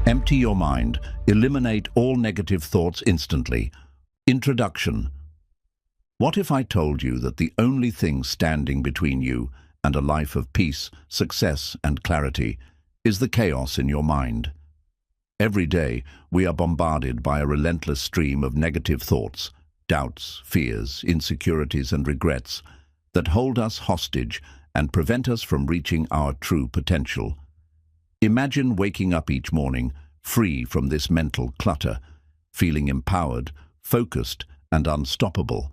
Empty your mind. Eliminate all negative thoughts instantly. Introduction. What if I told you that the only thing standing between you and a life of peace, success, and clarity is the chaos in your mind? Every day, we are bombarded by a relentless stream of negative thoughts, doubts, fears, insecurities, and regrets that hold us hostage and prevent us from reaching our true potential. Imagine waking up each morning free from this mental clutter, feeling empowered, focused, and unstoppable.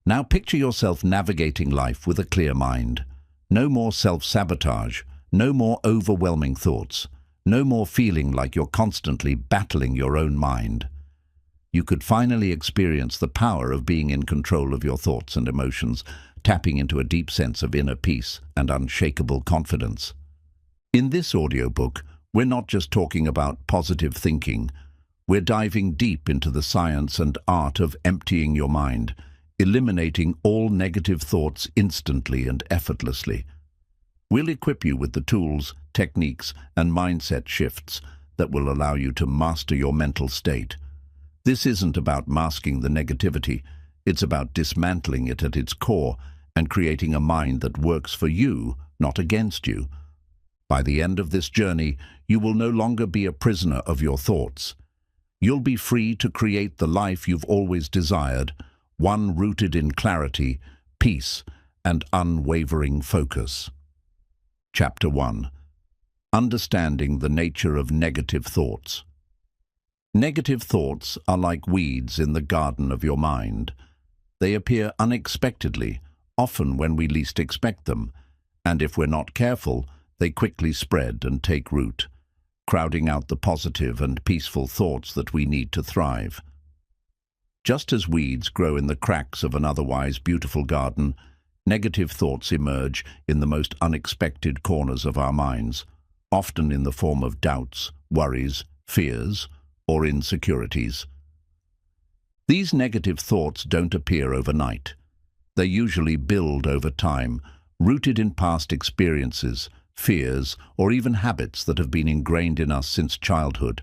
Now picture yourself navigating life with a clear mind. No more self-sabotage, no more overwhelming thoughts, no more feeling like you're constantly battling your own mind. You could finally experience the power of being in control of your thoughts and emotions, tapping into a deep sense of inner peace and unshakable confidence. In this audiobook, we're not just talking about positive thinking. We're diving deep into the science and art of emptying your mind, eliminating all negative thoughts instantly and effortlessly. We'll equip you with the tools, techniques, and mindset shifts that will allow you to master your mental state. This isn't about masking the negativity. It's about dismantling it at its core and creating a mind that works for you, not against you. By the end of this journey, you will no longer be a prisoner of your thoughts. You'll be free to create the life you've always desired, one rooted in clarity, peace, and unwavering focus. Chapter 1. Understanding the nature of negative thoughts. Negative thoughts are like weeds in the garden of your mind. They appear unexpectedly, often when we least expect them, and if we're not careful, they quickly spread and take root, crowding out the positive and peaceful thoughts that we need to thrive. Just as weeds grow in the cracks of an otherwise beautiful garden, negative thoughts emerge in the most unexpected corners of our minds, often in the form of doubts, worries, fears, or insecurities. These negative thoughts don't appear overnight. They usually build over time, rooted in past experiences, fears, or even habits that have been ingrained in us since childhood.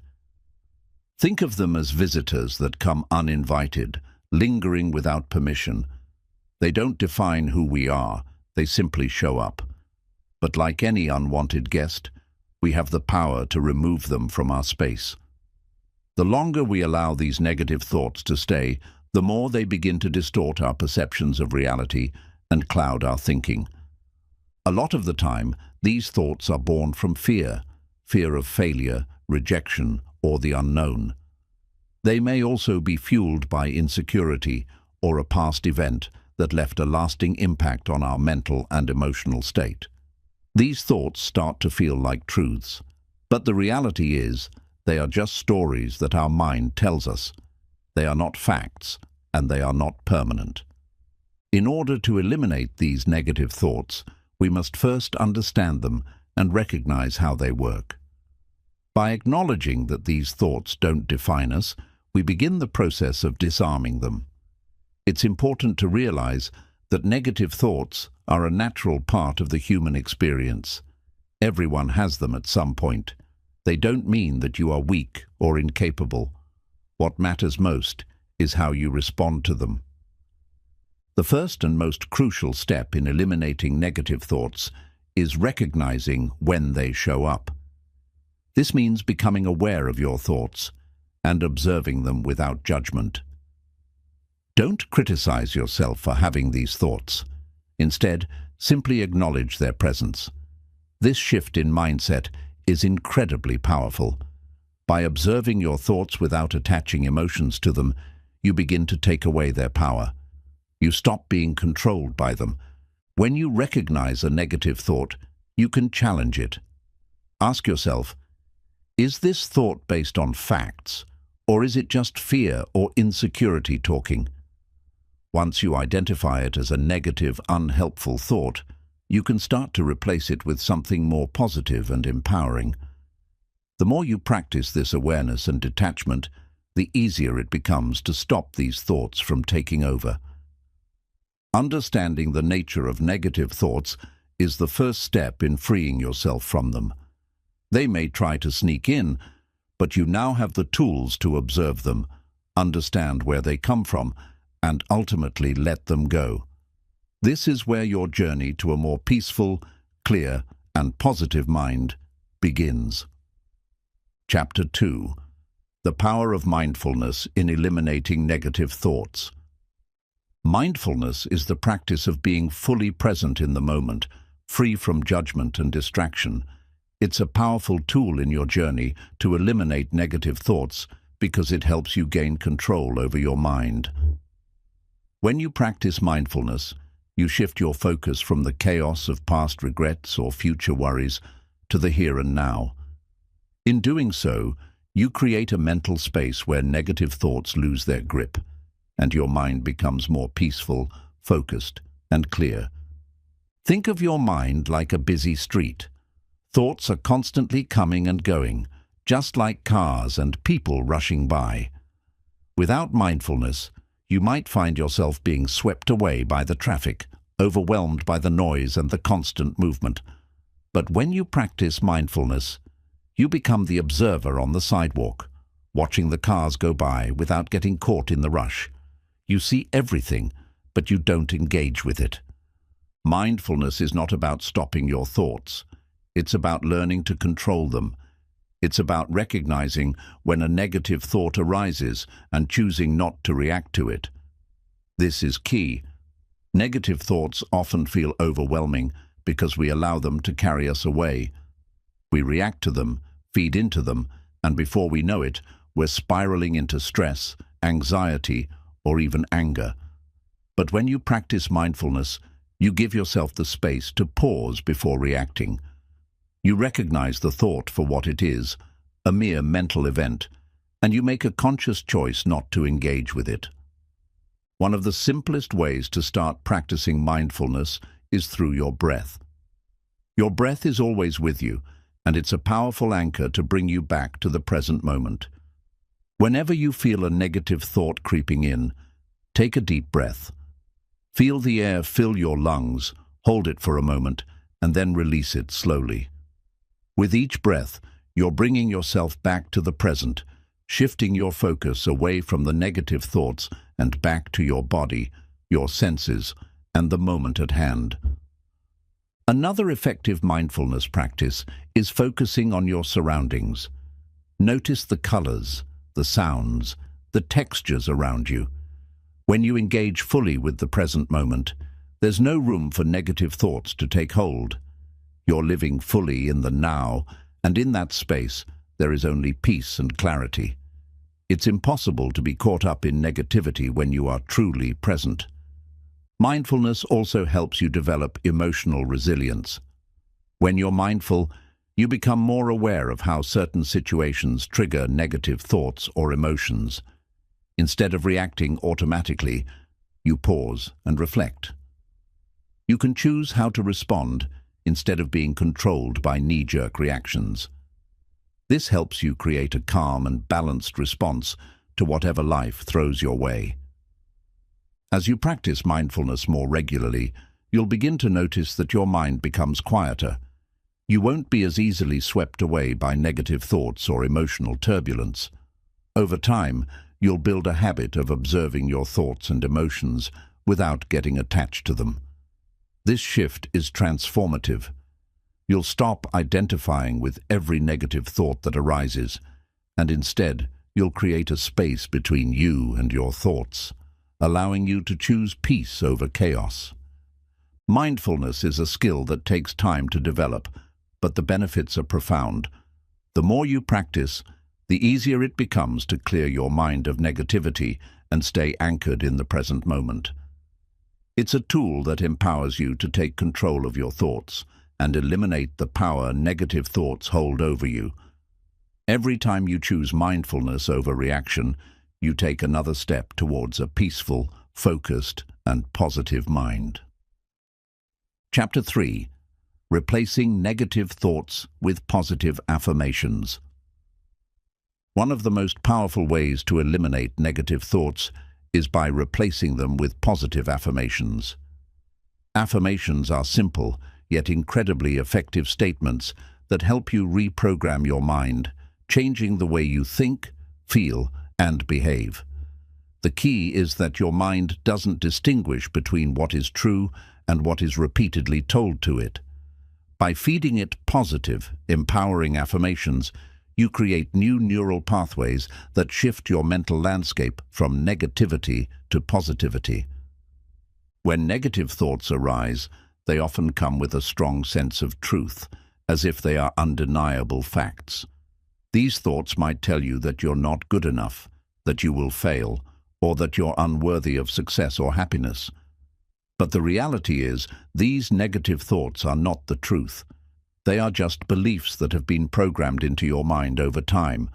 Think of them as visitors that come uninvited, lingering without permission. They don't define who we are, they simply show up. But like any unwanted guest, we have the power to remove them from our space. The longer we allow these negative thoughts to stay, the more they begin to distort our perceptions of reality and cloud our thinking. A lot of the time, these thoughts are born from fear of failure, rejection, or the unknown. They may also be fueled by insecurity or a past event that left a lasting impact on our mental and emotional state. These thoughts start to feel like truths, but the reality is they are just stories that our mind tells us. They are not facts, and they are not permanent. In order to eliminate these negative thoughts, we must first understand them and recognize how they work. By acknowledging that these thoughts don't define us, we begin the process of disarming them. It's important to realize that negative thoughts are a natural part of the human experience. Everyone has them at some point. They don't mean that you are weak or incapable. What matters most is how you respond to them. The first and most crucial step in eliminating negative thoughts is recognizing when they show up. This means becoming aware of your thoughts and observing them without judgment. Don't criticize yourself for having these thoughts. Instead, simply acknowledge their presence. This shift in mindset is incredibly powerful. By observing your thoughts without attaching emotions to them, you begin to take away their power. You stop being controlled by them. When you recognize a negative thought, you can challenge it. Ask yourself, is this thought based on facts, or is it just fear or insecurity talking? Once you identify it as a negative, unhelpful thought, you can start to replace it with something more positive and empowering. The more you practice this awareness and detachment, the easier it becomes to stop these thoughts from taking over. Understanding the nature of negative thoughts is the first step in freeing yourself from them. They may try to sneak in, but you now have the tools to observe them, understand where they come from, and ultimately let them go. This is where your journey to a more peaceful, clear, and positive mind begins. Chapter 2. The Power of Mindfulness in Eliminating Negative Thoughts. Mindfulness is the practice of being fully present in the moment, free from judgment and distraction. It's a powerful tool in your journey to eliminate negative thoughts because it helps you gain control over your mind. When you practice mindfulness, you shift your focus from the chaos of past regrets or future worries to the here and now. In doing so, you create a mental space where negative thoughts lose their grip, and your mind becomes more peaceful, focused, and clear. Think of your mind like a busy street. Thoughts are constantly coming and going, just like cars and people rushing by. Without mindfulness, you might find yourself being swept away by the traffic, overwhelmed by the noise and the constant movement. But when you practice mindfulness, you become the observer on the sidewalk, watching the cars go by without getting caught in the rush. You see everything, but you don't engage with it. Mindfulness is not about stopping your thoughts. It's about learning to control them. It's about recognizing when a negative thought arises and choosing not to react to it. This is key. Negative thoughts often feel overwhelming because we allow them to carry us away. We react to them, feed into them, and before we know it, we're spiraling into stress, anxiety, or even anger. But when you practice mindfulness, you give yourself the space to pause before reacting. You recognize the thought for what it is, a mere mental event, and you make a conscious choice not to engage with it. One of the simplest ways to start practicing mindfulness is through your breath. Your breath is always with you, and it's a powerful anchor to bring you back to the present moment. Whenever you feel a negative thought creeping in, take a deep breath. Feel the air fill your lungs, hold it for a moment, and then release it slowly. With each breath, you're bringing yourself back to the present, shifting your focus away from the negative thoughts and back to your body, your senses, and the moment at hand. Another effective mindfulness practice is focusing on your surroundings. Notice the colors, the sounds, the textures around you. When you engage fully with the present moment, there's no room for negative thoughts to take hold. You're living fully in the now, and in that space, there is only peace and clarity. It's impossible to be caught up in negativity when you are truly present. Mindfulness also helps you develop emotional resilience. When you're mindful, you become more aware of how certain situations trigger negative thoughts or emotions. Instead of reacting automatically, you pause and reflect. You can choose how to respond instead of being controlled by knee-jerk reactions. This helps you create a calm and balanced response to whatever life throws your way. As you practice mindfulness more regularly, you'll begin to notice that your mind becomes quieter. You won't be as easily swept away by negative thoughts or emotional turbulence. Over time, you'll build a habit of observing your thoughts and emotions without getting attached to them. This shift is transformative. You'll stop identifying with every negative thought that arises, and instead, you'll create a space between you and your thoughts, allowing you to choose peace over chaos. Mindfulness is a skill that takes time to develop, but the benefits are profound. The more you practice, the easier it becomes to clear your mind of negativity and stay anchored in the present moment. It's a tool that empowers you to take control of your thoughts and eliminate the power negative thoughts hold over you. Every time you choose mindfulness over reaction, you take another step towards a peaceful, focused, and positive mind. Chapter 3. Replacing negative thoughts with positive affirmations. One of the most powerful ways to eliminate negative thoughts is by replacing them with positive affirmations. Affirmations are simple, yet incredibly effective statements that help you reprogram your mind, changing the way you think, feel, and behave. The key is that your mind doesn't distinguish between what is true and what is repeatedly told to it. By feeding it positive, empowering affirmations, you create new neural pathways that shift your mental landscape from negativity to positivity. When negative thoughts arise, they often come with a strong sense of truth, as if they are undeniable facts. These thoughts might tell you that you're not good enough, that you will fail, or that you're unworthy of success or happiness. But the reality is, these negative thoughts are not the truth. They are just beliefs that have been programmed into your mind over time,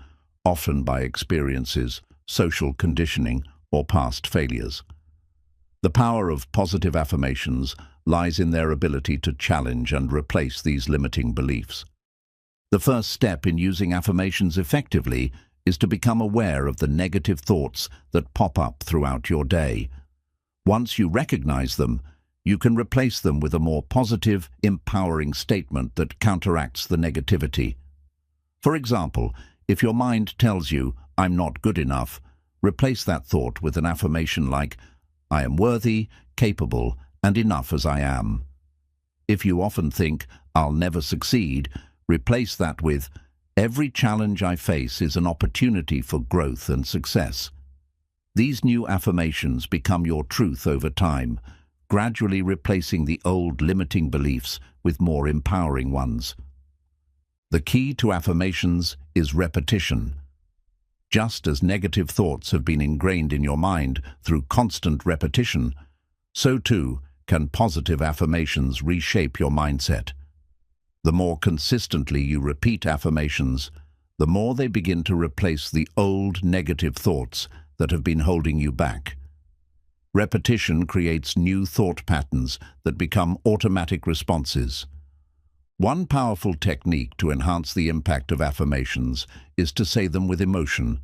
often by experiences, social conditioning, or past failures. The power of positive affirmations lies in their ability to challenge and replace these limiting beliefs. The first step in using affirmations effectively is to become aware of the negative thoughts that pop up throughout your day. Once you recognize them, you can replace them with a more positive, empowering statement that counteracts the negativity. For example, if your mind tells you, "I'm not good enough," replace that thought with an affirmation like, "I am worthy, capable, and enough as I am." If you often think, "I'll never succeed," replace that with, "Every challenge I face is an opportunity for growth and success." These new affirmations become your truth over time, gradually replacing the old limiting beliefs with more empowering ones. The key to affirmations is repetition. Just as negative thoughts have been ingrained in your mind through constant repetition, so too can positive affirmations reshape your mindset. The more consistently you repeat affirmations, the more they begin to replace the old negative thoughts that have been holding you back. Repetition creates new thought patterns that become automatic responses. One powerful technique to enhance the impact of affirmations is to say them with emotion.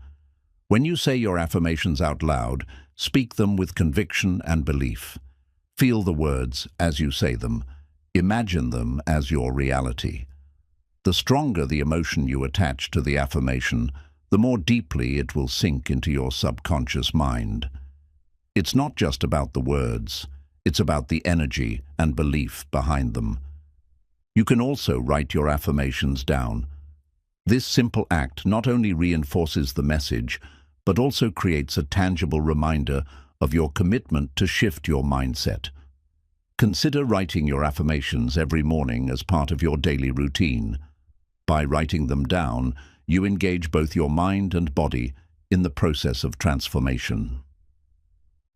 When you say your affirmations out loud, speak them with conviction and belief. Feel the words as you say them. Imagine them as your reality. The stronger the emotion you attach to the affirmation, the more deeply it will sink into your subconscious mind. It's not just about the words, it's about the energy and belief behind them. You can also write your affirmations down. This simple act not only reinforces the message, but also creates a tangible reminder of your commitment to shift your mindset. Consider writing your affirmations every morning as part of your daily routine. By writing them down, you engage both your mind and body in the process of transformation.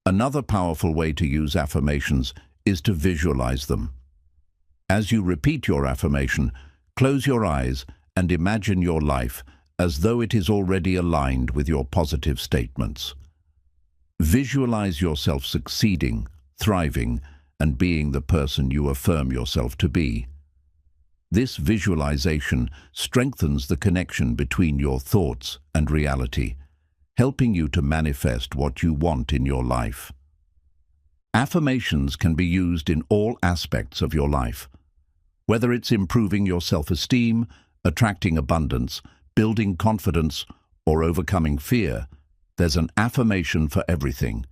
Another powerful way to use affirmations is to visualize them. As you repeat your affirmation, close your eyes and imagine your life as though it is already aligned with your positive statements. Visualize yourself succeeding, thriving, and being the person you affirm yourself to be. This visualization strengthens the connection between your thoughts and reality, helping you to manifest what you want in your life. Affirmations can be used in all aspects of your life. Whether it's improving your self-esteem, attracting abundance, building confidence, or overcoming fear, there's an affirmation for everything.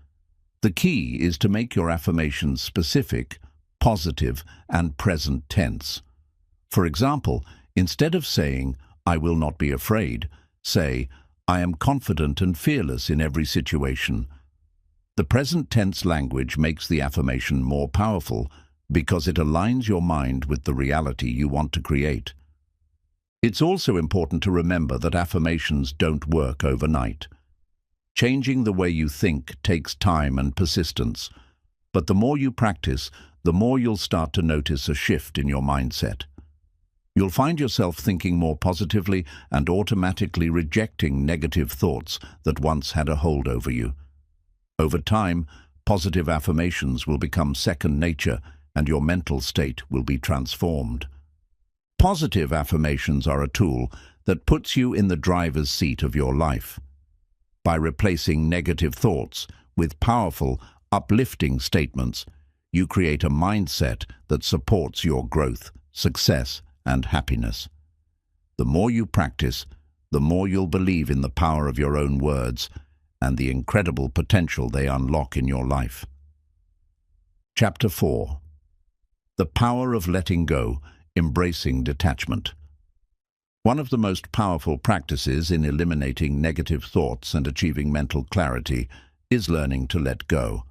The key is to make your affirmations specific, positive, and present tense. For example, instead of saying, "I will not be afraid," say, "I am confident and fearless in every situation." The present tense language makes the affirmation more powerful because it aligns your mind with the reality you want to create. It's also important to remember that affirmations don't work overnight. Changing the way you think takes time and persistence, but the more you practice, the more you'll start to notice a shift in your mindset. You'll find yourself thinking more positively and automatically rejecting negative thoughts that once had a hold over you. Over time, positive affirmations will become second nature and your mental state will be transformed. Positive affirmations are a tool that puts you in the driver's seat of your life. By replacing negative thoughts with powerful, uplifting statements, you create a mindset that supports your growth, success, and happiness. The more you practice, the more you'll believe in the power of your own words and the incredible potential they unlock in your life. Chapter 4. The Power of Letting Go, Embracing Detachment. One of the most powerful practices in eliminating negative thoughts and achieving mental clarity is learning to let go.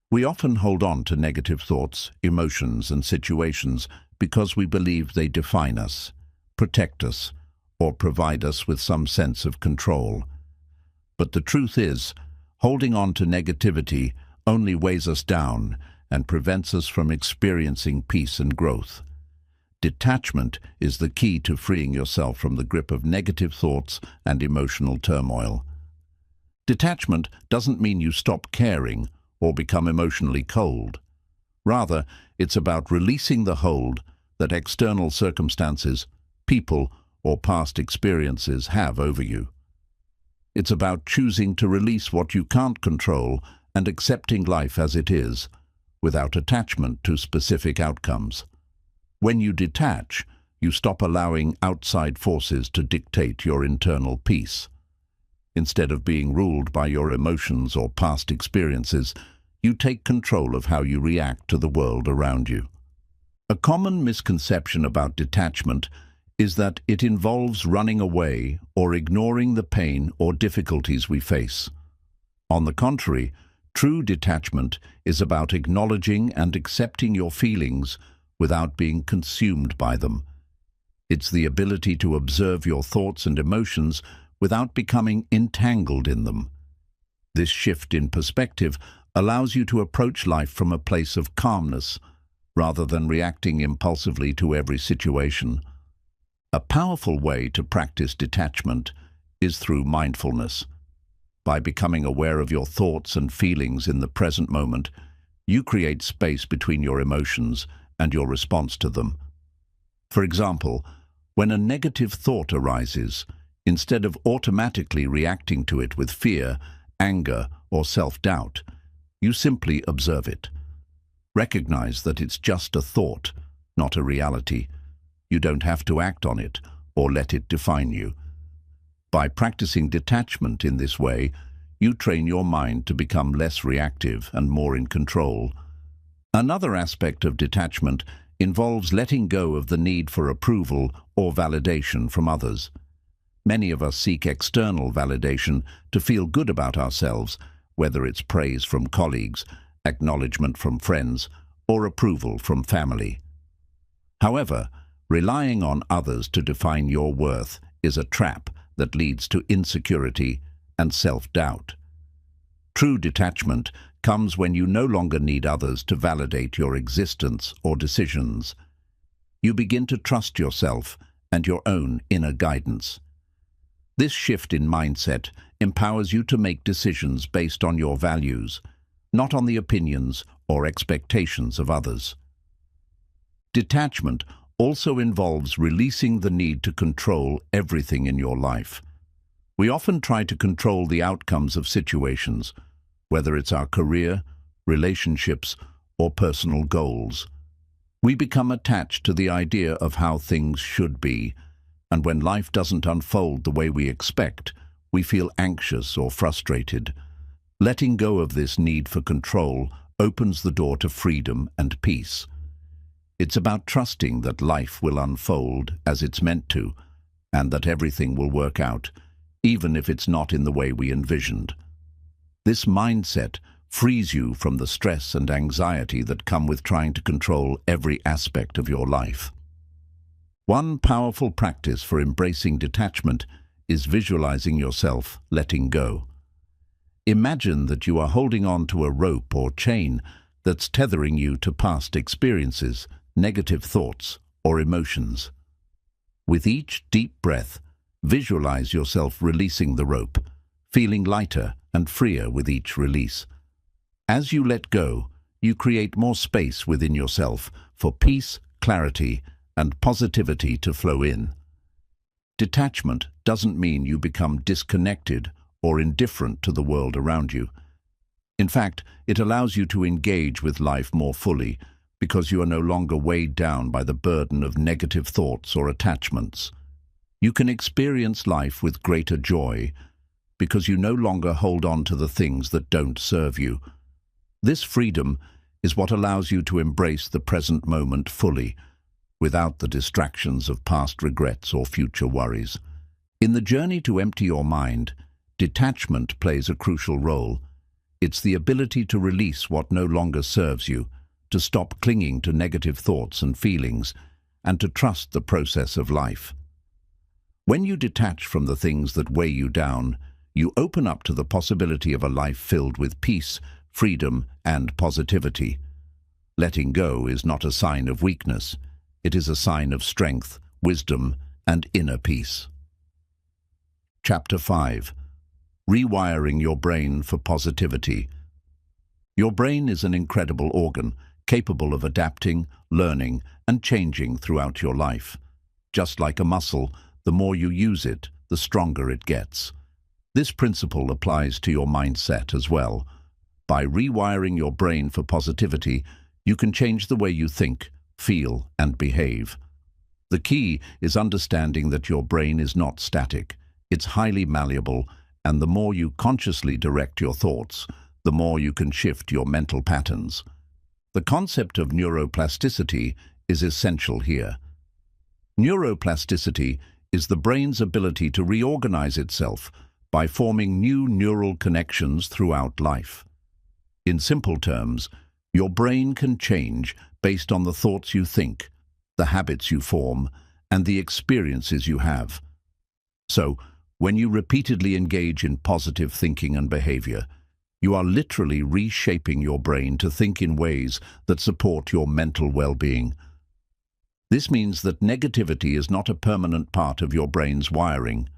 We often hold on to negative thoughts, emotions, and situations because we believe they define us, protect us, or provide us with some sense of control. But the truth is, holding on to negativity only weighs us down and prevents us from experiencing peace and growth. Detachment is the key to freeing yourself from the grip of negative thoughts and emotional turmoil. Detachment doesn't mean you stop caring or become emotionally cold. Rather, it's about releasing the hold that external circumstances, people, or past experiences have over you. It's about choosing to release what you can't control and accepting life as it is, without attachment to specific outcomes. When you detach, you stop allowing outside forces to dictate your internal peace. Instead of being ruled by your emotions or past experiences, you take control of how you react to the world around you. A common misconception about detachment is that it involves running away or ignoring the pain or difficulties we face. On the contrary, true detachment is about acknowledging and accepting your feelings without being consumed by them. It's the ability to observe your thoughts and emotions without becoming entangled in them. This shift in perspective allows you to approach life from a place of calmness, rather than reacting impulsively to every situation. A powerful way to practice detachment is through mindfulness. By becoming aware of your thoughts and feelings in the present moment, you create space between your emotions and your response to them. For example, when a negative thought arises, instead of automatically reacting to it with fear, anger, or self-doubt, you simply observe it. Recognize that it's just a thought, not a reality. You don't have to act on it or let it define you. By practicing detachment in this way, you train your mind to become less reactive and more in control. Another aspect of detachment involves letting go of the need for approval or validation from others. Many of us seek external validation to feel good about ourselves, whether it's praise from colleagues, acknowledgement from friends, or approval from family. However, relying on others to define your worth is a trap that leads to insecurity and self-doubt. True detachment comes when you no longer need others to validate your existence or decisions. You begin to trust yourself and your own inner guidance. This shift in mindset empowers you to make decisions based on your values, not on the opinions or expectations of others. Detachment also involves releasing the need to control everything in your life. We often try to control the outcomes of situations, whether it's our career, relationships, or personal goals. We become attached to the idea of how things should be, and when life doesn't unfold the way we expect, we feel anxious or frustrated. Letting go of this need for control opens the door to freedom and peace. It's about trusting that life will unfold as it's meant to, and that everything will work out, even if it's not in the way we envisioned. This mindset frees you from the stress and anxiety that come with trying to control every aspect of your life. One powerful practice for embracing detachment is visualizing yourself letting go. Imagine that you are holding on to a rope or chain that's tethering you to past experiences, negative thoughts, or emotions. With each deep breath, visualize yourself releasing the rope, feeling lighter and freer with each release. As you let go, you create more space within yourself for peace, clarity, and positivity to flow in. Detachment doesn't mean you become disconnected or indifferent to the world around you. In fact, it allows you to engage with life more fully because you are no longer weighed down by the burden of negative thoughts or attachments. You can experience life with greater joy because you no longer hold on to the things that don't serve you. This freedom is what allows you to embrace the present moment fully, without the distractions of past regrets or future worries. In the journey to empty your mind, detachment plays a crucial role. It's the ability to release what no longer serves you, to stop clinging to negative thoughts and feelings, and to trust the process of life. When you detach from the things that weigh you down, you open up to the possibility of a life filled with peace, freedom, and positivity. Letting go is not a sign of weakness. It is a sign of strength, wisdom, and inner peace. Chapter 5. Rewiring your brain for positivity. Your brain is an incredible organ, capable of adapting, learning, and changing throughout your life. Just like a muscle, the more you use it, the stronger it gets. This principle applies to your mindset as well. By rewiring your brain for positivity, you can change the way you think, feel, and behave. The key is understanding that your brain is not static. It's highly malleable, and the more you consciously direct your thoughts, the more you can shift your mental patterns. The concept of neuroplasticity is essential here. Neuroplasticity is the brain's ability to reorganize itself by forming new neural connections throughout life. In simple terms, your brain can change based on the thoughts you think, the habits you form, and the experiences you have. So, when you repeatedly engage in positive thinking and behavior, you are literally reshaping your brain to think in ways that support your mental well-being. This means that negativity is not a permanent part of your brain's wiring.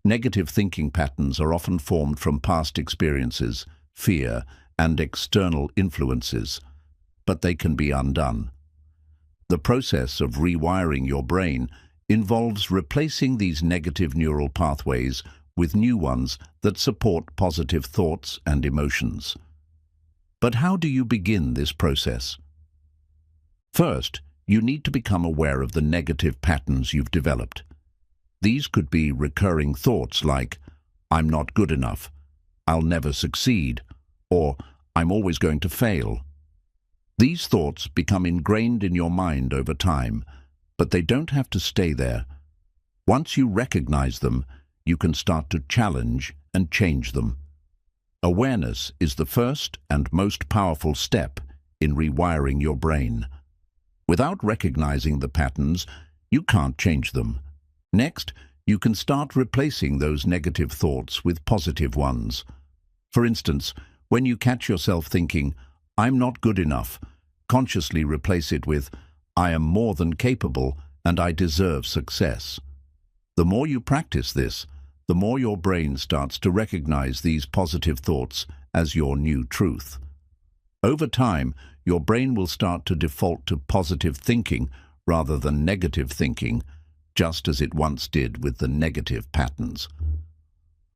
Negative thinking patterns are often formed from past experiences, fear, and external influences, but they can be undone. The process of rewiring your brain involves replacing these negative neural pathways with new ones that support positive thoughts and emotions. But how do you begin this process? First, you need to become aware of the negative patterns you've developed. These could be recurring thoughts like, "I'm not good enough," "I'll never succeed," or "I'm always going to fail." These thoughts become ingrained in your mind over time, but they don't have to stay there. Once you recognize them, you can start to challenge and change them. Awareness is the first and most powerful step in rewiring your brain. Without recognizing the patterns, you can't change them. Next, you can start replacing those negative thoughts with positive ones. For instance, when you catch yourself thinking, "I'm not good enough," consciously replace it with, "I am more than capable and I deserve success." The more you practice this, the more your brain starts to recognize these positive thoughts as your new truth. Over time, your brain will start to default to positive thinking rather than negative thinking, just as it once did with the negative patterns.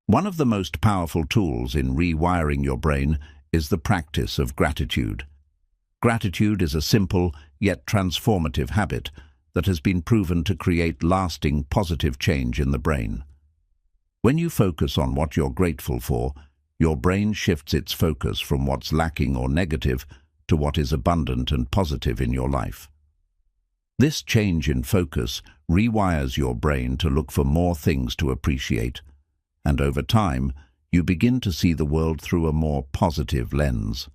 One of the most powerful tools in rewiring your brain is the practice of gratitude. Gratitude is a simple yet transformative habit that has been proven to create lasting positive change in the brain. When you focus on what you're grateful for, your brain shifts its focus from what's lacking or negative to what is abundant and positive in your life. This change in focus rewires your brain to look for more things to appreciate, and over time, you begin to see the world through a more positive lens.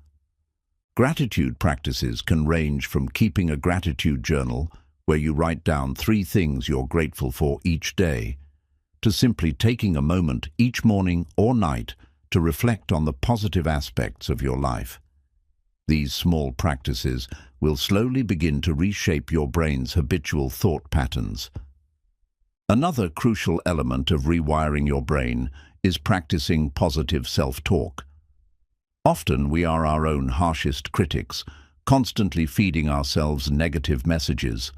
Gratitude practices can range from keeping a gratitude journal, where you write down 3 things you're grateful for each day, to simply taking a moment each morning or night to reflect on the positive aspects of your life. These small practices will slowly begin to reshape your brain's habitual thought patterns. Another crucial element of rewiring your brain is practicing positive self-talk. Often we are our own harshest critics, constantly feeding ourselves negative messages.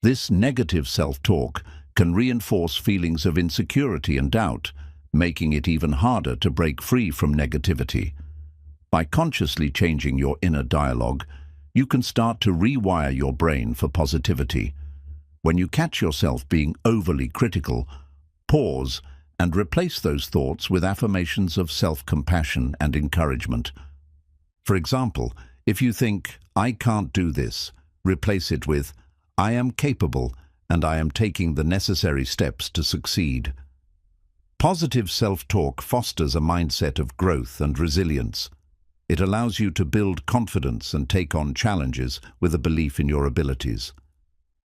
This negative self-talk can reinforce feelings of insecurity and doubt, making it even harder to break free from negativity. By consciously changing your inner dialogue, you can start to rewire your brain for positivity. When you catch yourself being overly critical, pause and replace those thoughts with affirmations of self-compassion and encouragement. For example, if you think, "I can't do this," replace it with, "I am capable and I am taking the necessary steps to succeed." Positive self-talk fosters a mindset of growth and resilience. It allows you to build confidence and take on challenges with a belief in your abilities.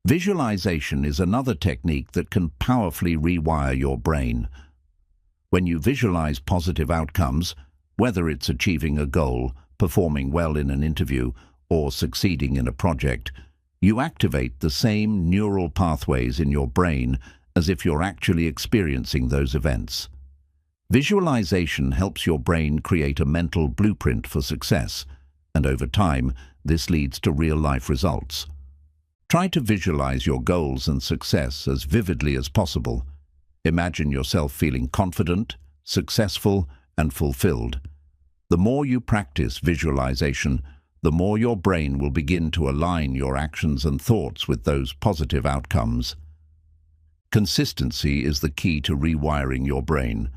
Visualization is another technique that can powerfully rewire your brain. When you visualize positive outcomes, whether it's achieving a goal, performing well in an interview, or succeeding in a project, you activate the same neural pathways in your brain as if you're actually experiencing those events. Visualization helps your brain create a mental blueprint for success, and over time, this leads to real-life results. Try to visualize your goals and success as vividly as possible. Imagine yourself feeling confident, successful, and fulfilled. The more you practice visualization, the more your brain will begin to align your actions and thoughts with those positive outcomes. Consistency is the key to rewiring your brain.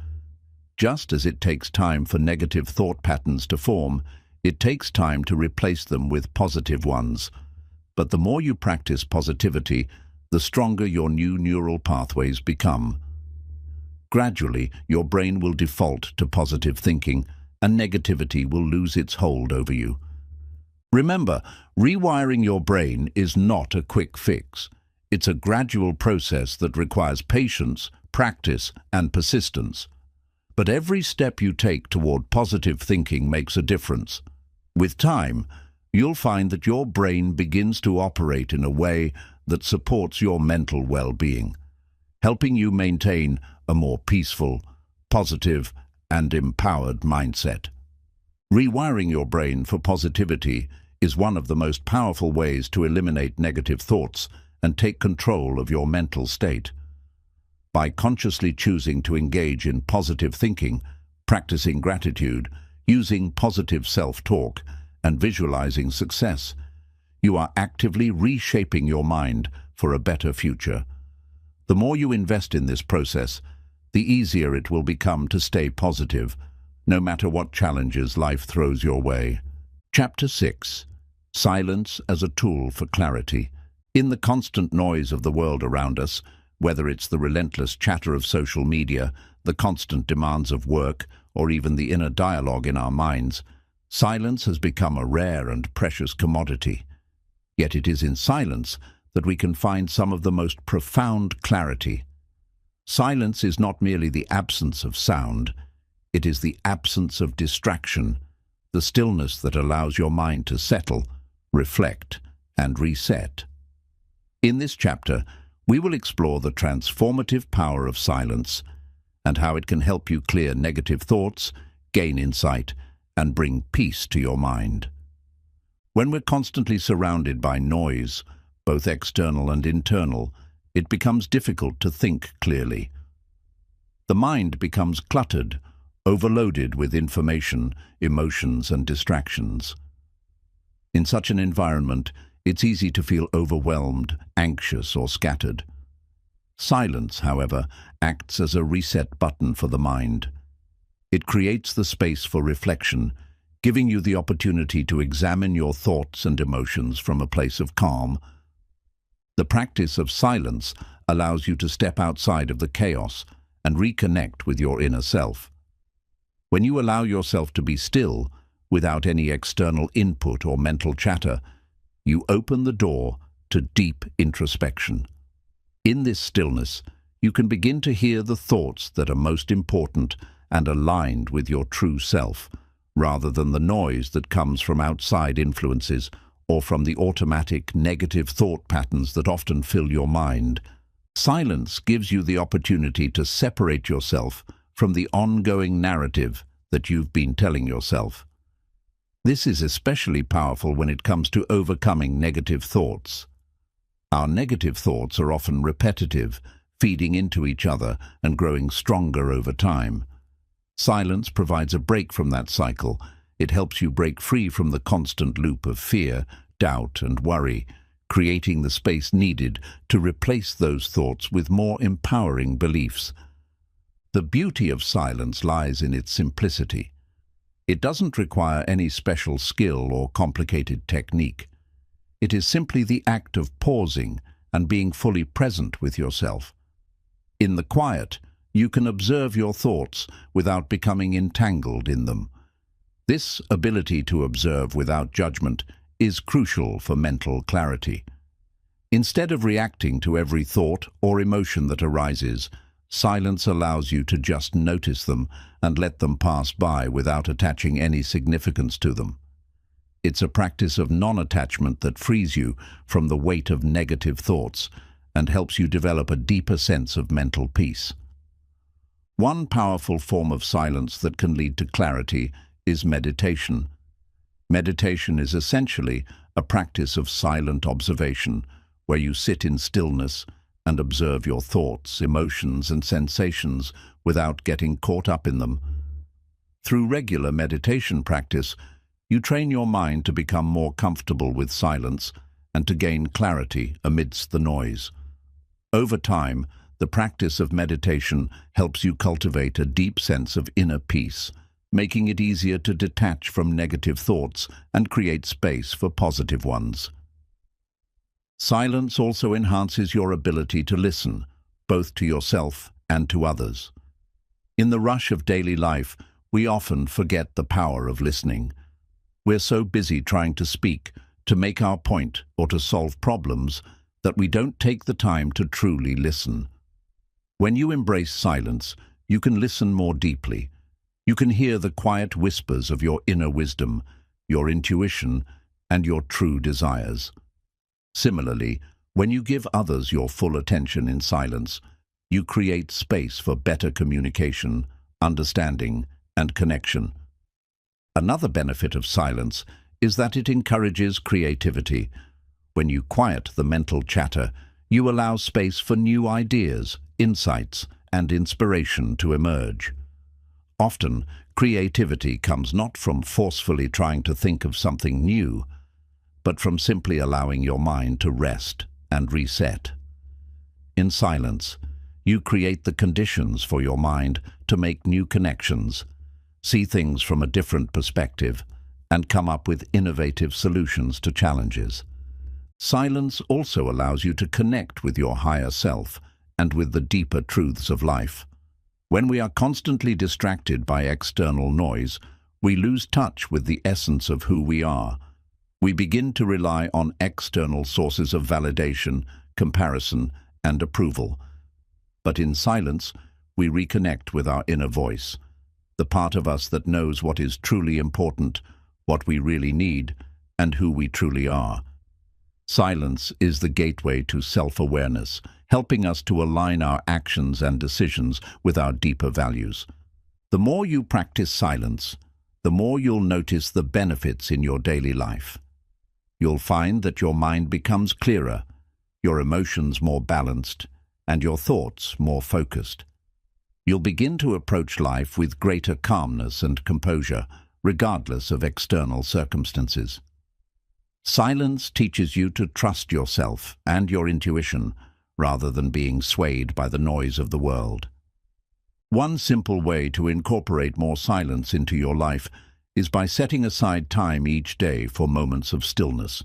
Just as it takes time for negative thought patterns to form, it takes time to replace them with positive ones. But the more you practice positivity, the stronger your new neural pathways become. Gradually, your brain will default to positive thinking, and negativity will lose its hold over you. Remember, rewiring your brain is not a quick fix. It's a gradual process that requires patience, practice, and persistence. But every step you take toward positive thinking makes a difference. With time, you'll find that your brain begins to operate in a way that supports your mental well-being, helping you maintain a more peaceful, positive, and empowered mindset. Rewiring your brain for positivity is one of the most powerful ways to eliminate negative thoughts and take control of your mental state. By consciously choosing to engage in positive thinking, practicing gratitude, using positive self-talk, and visualizing success, you are actively reshaping your mind for a better future. The more you invest in this process, the easier it will become to stay positive, no matter what challenges life throws your way. Chapter 6. Silence as a tool for clarity. In the constant noise of the world around us, whether it's the relentless chatter of social media, the constant demands of work, or even the inner dialogue in our minds, silence has become a rare and precious commodity. Yet it is in silence that we can find some of the most profound clarity. Silence is not merely the absence of sound, it is the absence of distraction, the stillness that allows your mind to settle, reflect, and reset. In this chapter, we will explore the transformative power of silence and how it can help you clear negative thoughts, gain insight, and bring peace to your mind. When we're constantly surrounded by noise, both external and internal, it becomes difficult to think clearly. The mind becomes cluttered, overloaded with information, emotions, and distractions. In such an environment, it's easy to feel overwhelmed, anxious, or scattered. Silence, however, acts as a reset button for the mind. It creates the space for reflection, giving you the opportunity to examine your thoughts and emotions from a place of calm. The practice of silence allows you to step outside of the chaos and reconnect with your inner self. When you allow yourself to be still, without any external input or mental chatter, you open the door to deep introspection. In this stillness, you can begin to hear the thoughts that are most important and aligned with your true self, rather than the noise that comes from outside influences or from the automatic negative thought patterns that often fill your mind. Silence gives you the opportunity to separate yourself from the ongoing narrative that you've been telling yourself. This is especially powerful when it comes to overcoming negative thoughts. Our negative thoughts are often repetitive, feeding into each other and growing stronger over time. Silence provides a break from that cycle. It helps you break free from the constant loop of fear, doubt, and worry, creating the space needed to replace those thoughts with more empowering beliefs. The beauty of silence lies in its simplicity. It doesn't require any special skill or complicated technique. It is simply the act of pausing and being fully present with yourself. In the quiet, you can observe your thoughts without becoming entangled in them. This ability to observe without judgment is crucial for mental clarity. Instead of reacting to every thought or emotion that arises, silence allows you to just notice them and let them pass by without attaching any significance to them. It's a practice of non-attachment that frees you from the weight of negative thoughts and helps you develop a deeper sense of mental peace. One powerful form of silence that can lead to clarity is meditation. Meditation is essentially a practice of silent observation, where you sit in stillness and observe your thoughts, emotions, and sensations without getting caught up in them. Through regular meditation practice, you train your mind to become more comfortable with silence and to gain clarity amidst the noise. Over time, the practice of meditation helps you cultivate a deep sense of inner peace, making it easier to detach from negative thoughts and create space for positive ones. Silence also enhances your ability to listen, both to yourself and to others. In the rush of daily life, we often forget the power of listening. We're so busy trying to speak, to make our point, or to solve problems that we don't take the time to truly listen. When you embrace silence, you can listen more deeply. You can hear the quiet whispers of your inner wisdom, your intuition, and your true desires. Similarly, when you give others your full attention in silence, you create space for better communication, understanding, and connection. Another benefit of silence is that it encourages creativity. When you quiet the mental chatter, you allow space for new ideas, insights, and inspiration to emerge. Often, creativity comes not from forcefully trying to think of something new, but from simply allowing your mind to rest and reset. In silence, you create the conditions for your mind to make new connections, see things from a different perspective, and come up with innovative solutions to challenges. Silence also allows you to connect with your higher self and with the deeper truths of life. When we are constantly distracted by external noise, we lose touch with the essence of who we are. We begin to rely on external sources of validation, comparison, and approval. But in silence, we reconnect with our inner voice, the part of us that knows what is truly important, what we really need, and who we truly are. Silence is the gateway to self-awareness, helping us to align our actions and decisions with our deeper values. The more you practice silence, the more you'll notice the benefits in your daily life. You'll find that your mind becomes clearer, your emotions more balanced, and your thoughts more focused. You'll begin to approach life with greater calmness and composure, regardless of external circumstances. Silence teaches you to trust yourself and your intuition, rather than being swayed by the noise of the world. One simple way to incorporate more silence into your life is by setting aside time each day for moments of stillness.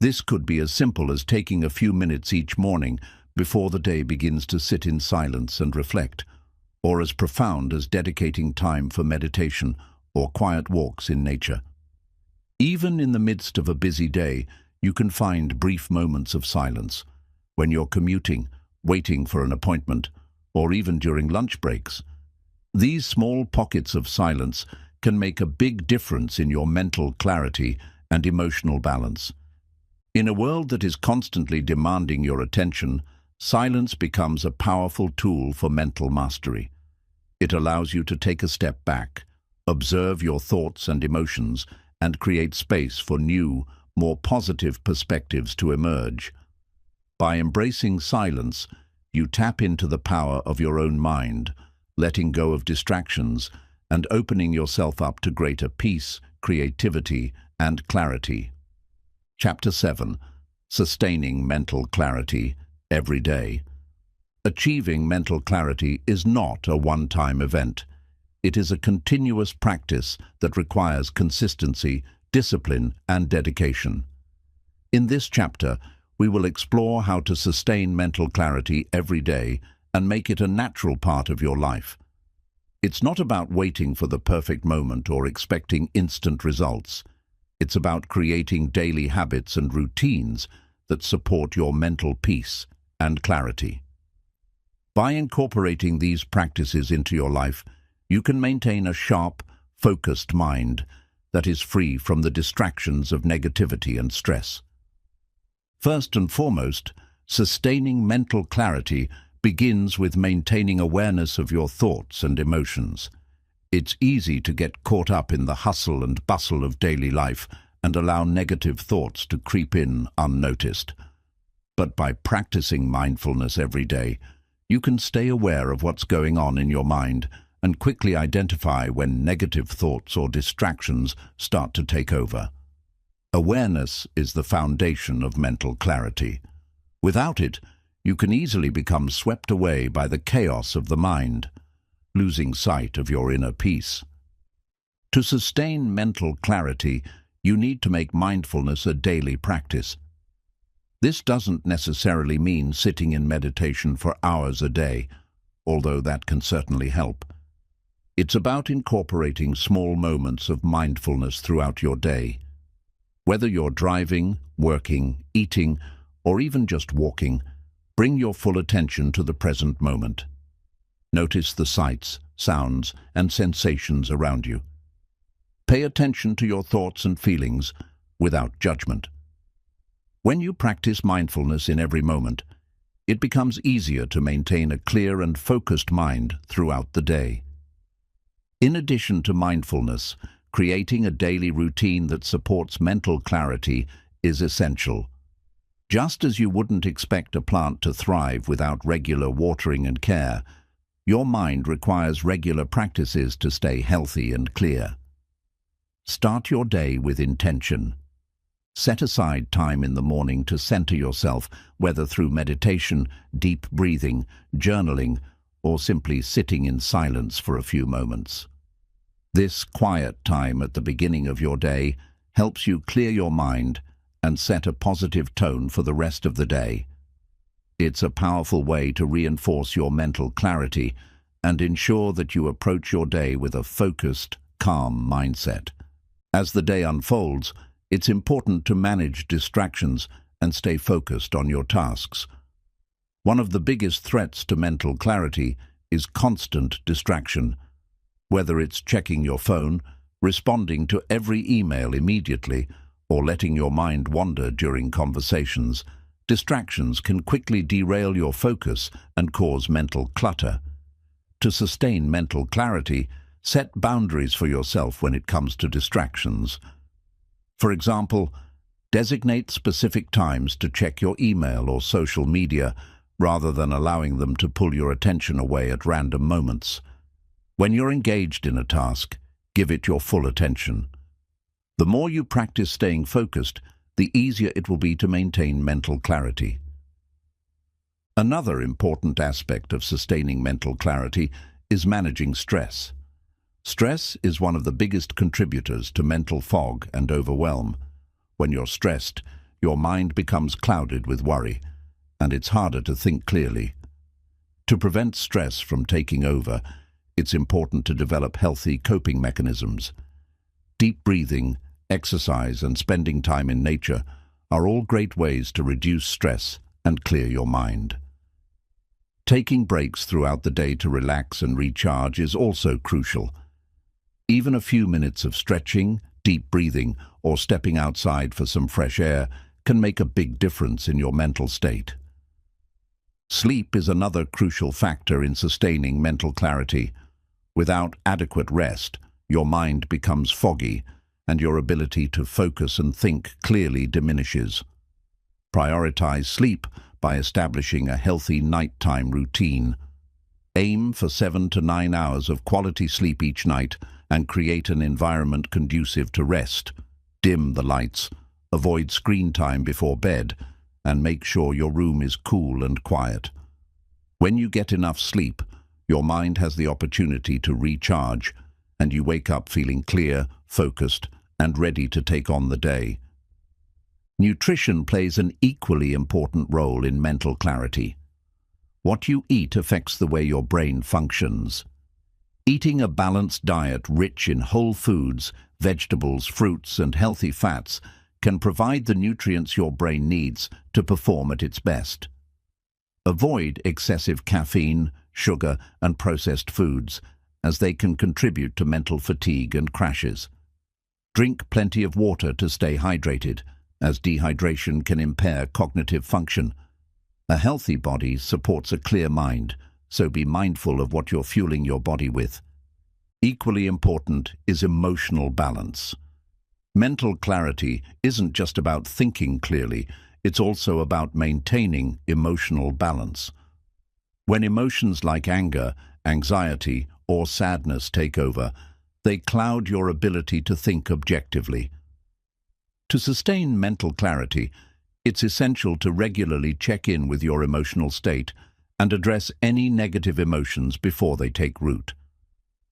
This could be as simple as taking a few minutes each morning before the day begins to sit in silence and reflect, or as profound as dedicating time for meditation or quiet walks in nature. Even in the midst of a busy day, you can find brief moments of silence. When you're commuting, waiting for an appointment, or even during lunch breaks. These small pockets of silence can make a big difference in your mental clarity and emotional balance. In a world that is constantly demanding your attention, silence becomes a powerful tool for mental mastery. It allows you to take a step back, observe your thoughts and emotions, and create space for new, more positive perspectives to emerge. By embracing silence, you tap into the power of your own mind, letting go of distractions and opening yourself up to greater peace, creativity, and clarity. Chapter 7. Sustaining mental clarity every day. Achieving mental clarity is not a one-time event. It is a continuous practice that requires consistency, discipline, and dedication. In this chapter, we will explore how to sustain mental clarity every day and make it a natural part of your life. It's not about waiting for the perfect moment or expecting instant results. It's about creating daily habits and routines that support your mental peace and clarity. By incorporating these practices into your life, you can maintain a sharp, focused mind that is free from the distractions of negativity and stress. First and foremost, sustaining mental clarity begins with maintaining awareness of your thoughts and emotions. It's easy to get caught up in the hustle and bustle of daily life and allow negative thoughts to creep in unnoticed. But by practicing mindfulness every day, you can stay aware of what's going on in your mind and quickly identify when negative thoughts or distractions start to take over. Awareness is the foundation of mental clarity. Without it, you can easily become swept away by the chaos of the mind, losing sight of your inner peace. To sustain mental clarity, you need to make mindfulness a daily practice. This doesn't necessarily mean sitting in meditation for hours a day, although that can certainly help. It's about incorporating small moments of mindfulness throughout your day. Whether you're driving, working, eating, or even just walking, bring your full attention to the present moment. Notice the sights, sounds, and sensations around you. Pay attention to your thoughts and feelings without judgment. When you practice mindfulness in every moment, it becomes easier to maintain a clear and focused mind throughout the day. In addition to mindfulness, creating a daily routine that supports mental clarity is essential. Just as you wouldn't expect a plant to thrive without regular watering and care, your mind requires regular practices to stay healthy and clear. Start your day with intention. Set aside time in the morning to center yourself, whether through meditation, deep breathing, journaling, or simply sitting in silence for a few moments. This quiet time at the beginning of your day helps you clear your mind and set a positive tone for the rest of the day. It's a powerful way to reinforce your mental clarity and ensure that you approach your day with a focused, calm mindset. As the day unfolds, it's important to manage distractions and stay focused on your tasks. One of the biggest threats to mental clarity is constant distraction. Whether it's checking your phone, responding to every email immediately, or letting your mind wander during conversations, distractions can quickly derail your focus and cause mental clutter. To sustain mental clarity, set boundaries for yourself when it comes to distractions. For example, designate specific times to check your email or social media rather than allowing them to pull your attention away at random moments. When you're engaged in a task, give it your full attention. The more you practice staying focused, the easier it will be to maintain mental clarity. Another important aspect of sustaining mental clarity is managing stress. Stress is one of the biggest contributors to mental fog and overwhelm. When you're stressed, your mind becomes clouded with worry, and it's harder to think clearly. To prevent stress from taking over, it's important to develop healthy coping mechanisms. Deep breathing, exercise, and spending time in nature are all great ways to reduce stress and clear your mind. Taking breaks throughout the day to relax and recharge is also crucial. Even a few minutes of stretching, deep breathing, or stepping outside for some fresh air can make a big difference in your mental state. Sleep is another crucial factor in sustaining mental clarity. Without adequate rest, your mind becomes foggy, and your ability to focus and think clearly diminishes. Prioritize sleep by establishing a healthy nighttime routine. Aim for 7 to 9 hours of quality sleep each night and create an environment conducive to rest. Dim the lights, avoid screen time before bed, and make sure your room is cool and quiet. When you get enough sleep, your mind has the opportunity to recharge, and you wake up feeling clear, focused, and ready to take on the day. Nutrition plays an equally important role in mental clarity. What you eat affects the way your brain functions. Eating a balanced diet rich in whole foods, vegetables, fruits, and healthy fats can provide the nutrients your brain needs to perform at its best. Avoid excessive caffeine, sugar, and processed foods, as they can contribute to mental fatigue and crashes. Drink plenty of water to stay hydrated, as dehydration can impair cognitive function. A healthy body supports a clear mind, so be mindful of what you're fueling your body with. Equally important is emotional balance. Mental clarity isn't just about thinking clearly, it's also about maintaining emotional balance. When emotions like anger, anxiety, or sadness take over, they cloud your ability to think objectively. To sustain mental clarity, it's essential to regularly check in with your emotional state and address any negative emotions before they take root.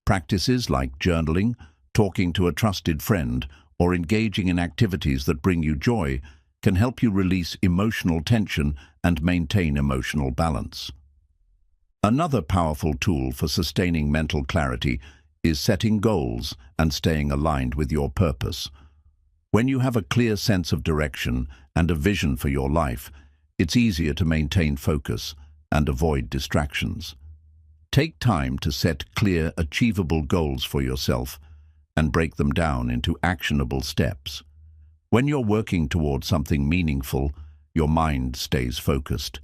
Practices like journaling, talking to a trusted friend, or engaging in activities that bring you joy can help you release emotional tension and maintain emotional balance. Another powerful tool for sustaining mental clarity is setting goals and staying aligned with your purpose. When you have a clear sense of direction and a vision for your life, it's easier to maintain focus and avoid distractions. Take time to set clear, achievable goals for yourself and break them down into actionable steps. When you're working towards something meaningful, your mind stays focused,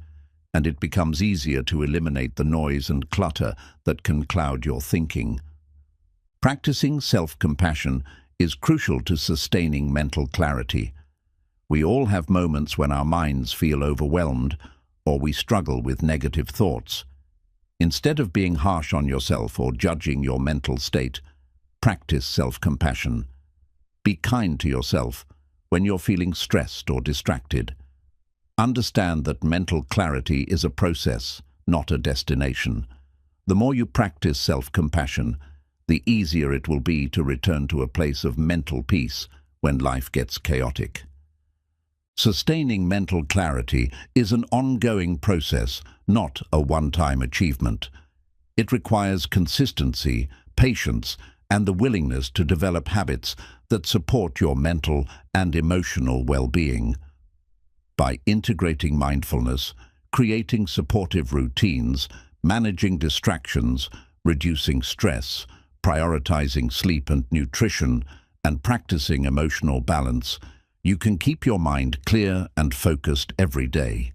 and it becomes easier to eliminate the noise and clutter that can cloud your thinking. Practicing self-compassion is crucial to sustaining mental clarity. We all have moments when our minds feel overwhelmed or we struggle with negative thoughts. Instead of being harsh on yourself or judging your mental state, practice self-compassion. Be kind to yourself when you're feeling stressed or distracted. Understand that mental clarity is a process, not a destination. The more you practice self-compassion, the easier it will be to return to a place of mental peace when life gets chaotic. Sustaining mental clarity is an ongoing process, not a one-time achievement. It requires consistency, patience, and the willingness to develop habits that support your mental and emotional well-being. By integrating mindfulness, creating supportive routines, managing distractions, reducing stress, prioritizing sleep and nutrition, and practicing emotional balance, you can keep your mind clear and focused every day.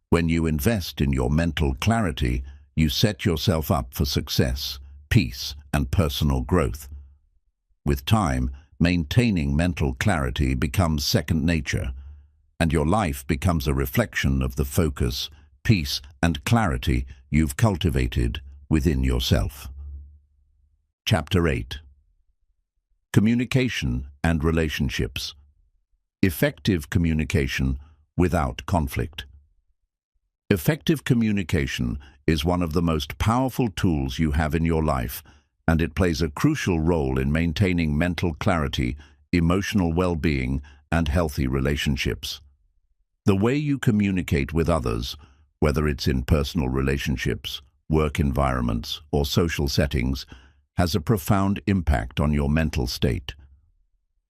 When you invest in your mental clarity, you set yourself up for success, peace, and personal growth. With time, maintaining mental clarity becomes second nature, and your life becomes a reflection of the focus, peace, and clarity you've cultivated within yourself. Chapter 8. Communication and Relationships. Effective communication without conflict. Effective communication is one of the most powerful tools you have in your life, and it plays a crucial role in maintaining mental clarity, emotional well-being, and healthy relationships. The way you communicate with others, whether it's in personal relationships, work environments, or social settings, has a profound impact on your mental state.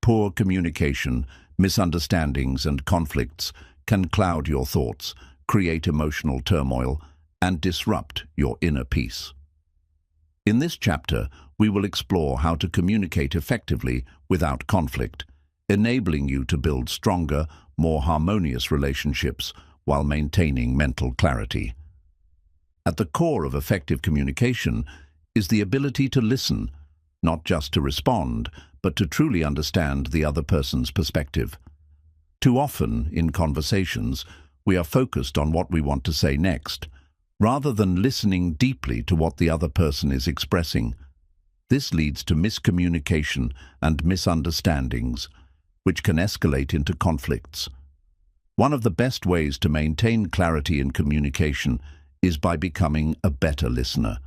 Poor communication, misunderstandings, and conflicts can cloud your thoughts, create emotional turmoil, and disrupt your inner peace. In this chapter, we will explore how to communicate effectively without conflict, enabling you to build stronger, more harmonious relationships while maintaining mental clarity. At the core of effective communication is the ability to listen, not just to respond, but to truly understand the other person's perspective. Too often, in conversations, we are focused on what we want to say next, rather than listening deeply to what the other person is expressing. This leads to miscommunication and misunderstandings, which can escalate into conflicts. One of the best ways to maintain clarity in communication is by becoming a better listener.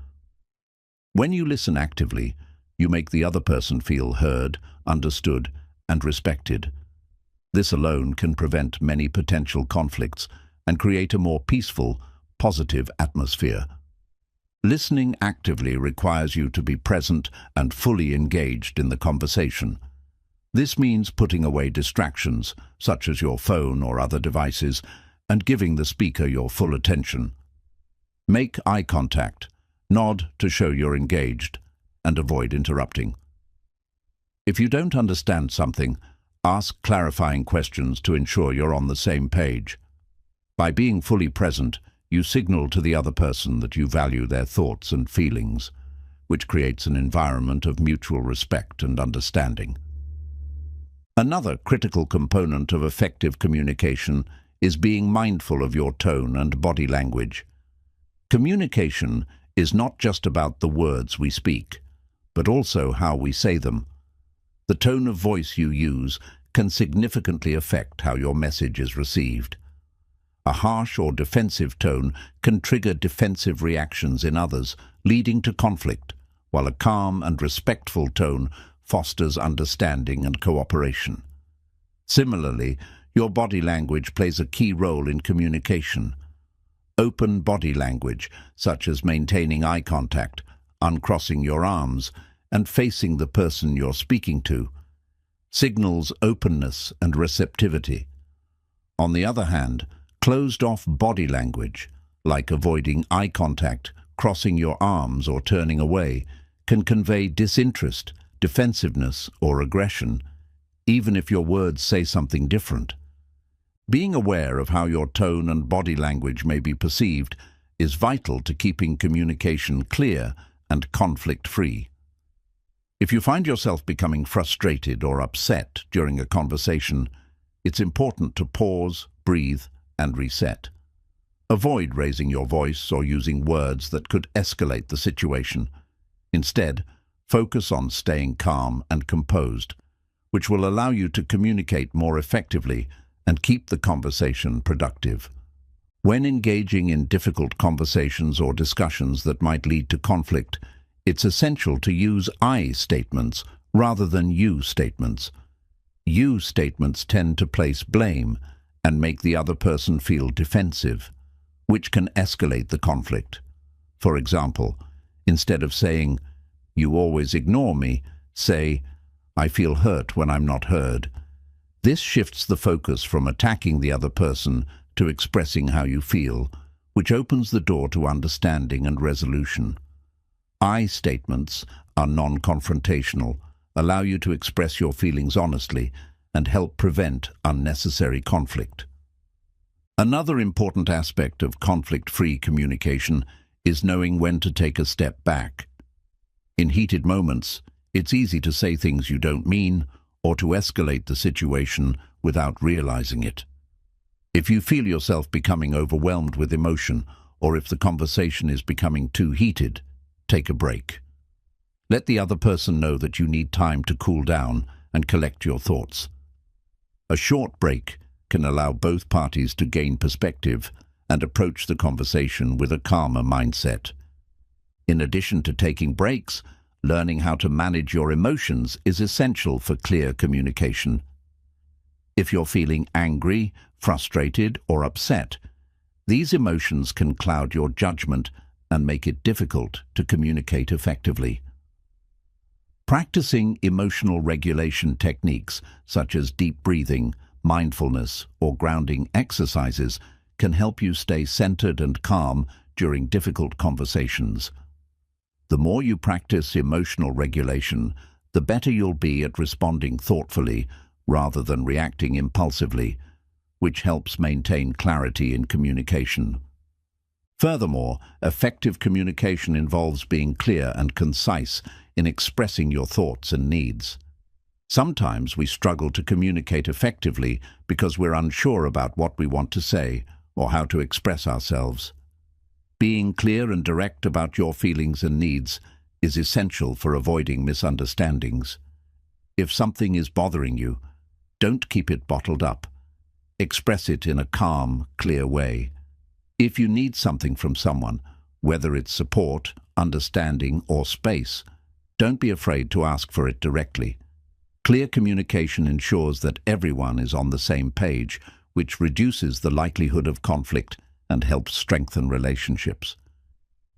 When you listen actively, you make the other person feel heard, understood, and respected. This alone can prevent many potential conflicts and create a more peaceful, positive atmosphere. Listening actively requires you to be present and fully engaged in the conversation. This means putting away distractions, such as your phone or other devices, and giving the speaker your full attention. Make eye contact, nod to show you're engaged, and avoid interrupting. If you don't understand something, ask clarifying questions to ensure you're on the same page. By being fully present, you signal to the other person that you value their thoughts and feelings, which creates an environment of mutual respect and understanding. Another critical component of effective communication is being mindful of your tone and body language. Communication is not just about the words we speak, but also how we say them. The tone of voice you use can significantly affect how your message is received. A harsh or defensive tone can trigger defensive reactions in others, leading to conflict, while a calm and respectful tone fosters understanding and cooperation. Similarly, your body language plays a key role in communication. Open body language, such as maintaining eye contact, uncrossing your arms, and facing the person you're speaking to, signals openness and receptivity. On the other hand, closed-off body language, like avoiding eye contact, crossing your arms, or turning away, can convey disinterest, defensiveness, or aggression, even if your words say something different. Being aware of how your tone and body language may be perceived is vital to keeping communication clear and conflict-free. If you find yourself becoming frustrated or upset during a conversation, it's important to pause, breathe, and reset. Avoid raising your voice or using words that could escalate the situation. Instead, focus on staying calm and composed, which will allow you to communicate more effectively and keep the conversation productive. When engaging in difficult conversations or discussions that might lead to conflict, it's essential to use I statements rather than you statements. You statements tend to place blame and make the other person feel defensive, which can escalate the conflict. For example, instead of saying, "You always ignore me," say, "I feel hurt when I'm not heard." This shifts the focus from attacking the other person to expressing how you feel, which opens the door to understanding and resolution. I statements are non-confrontational, allow you to express your feelings honestly, and help prevent unnecessary conflict. Another important aspect of conflict-free communication is knowing when to take a step back. In heated moments, it's easy to say things you don't mean or to escalate the situation without realizing it. If you feel yourself becoming overwhelmed with emotion, or if the conversation is becoming too heated, take a break. Let the other person know that you need time to cool down and collect your thoughts. A short break can allow both parties to gain perspective and approach the conversation with a calmer mindset. In addition to taking breaks, learning how to manage your emotions is essential for clear communication. If you're feeling angry, frustrated, or upset, these emotions can cloud your judgment and make it difficult to communicate effectively. Practicing emotional regulation techniques such as deep breathing, mindfulness, or grounding exercises can help you stay centered and calm during difficult conversations. The more you practice emotional regulation, the better you'll be at responding thoughtfully rather than reacting impulsively, which helps maintain clarity in communication. Furthermore, effective communication involves being clear and concise in expressing your thoughts and needs. Sometimes we struggle to communicate effectively because we're unsure about what we want to say or how to express ourselves. Being clear and direct about your feelings and needs is essential for avoiding misunderstandings. If something is bothering you, don't keep it bottled up. express it in a calm, clear way. If you need something from someone, whether it's support, understanding, or space, don't be afraid to ask for it directly. Clear communication ensures that everyone is on the same page, which reduces the likelihood of conflict and helps strengthen relationships.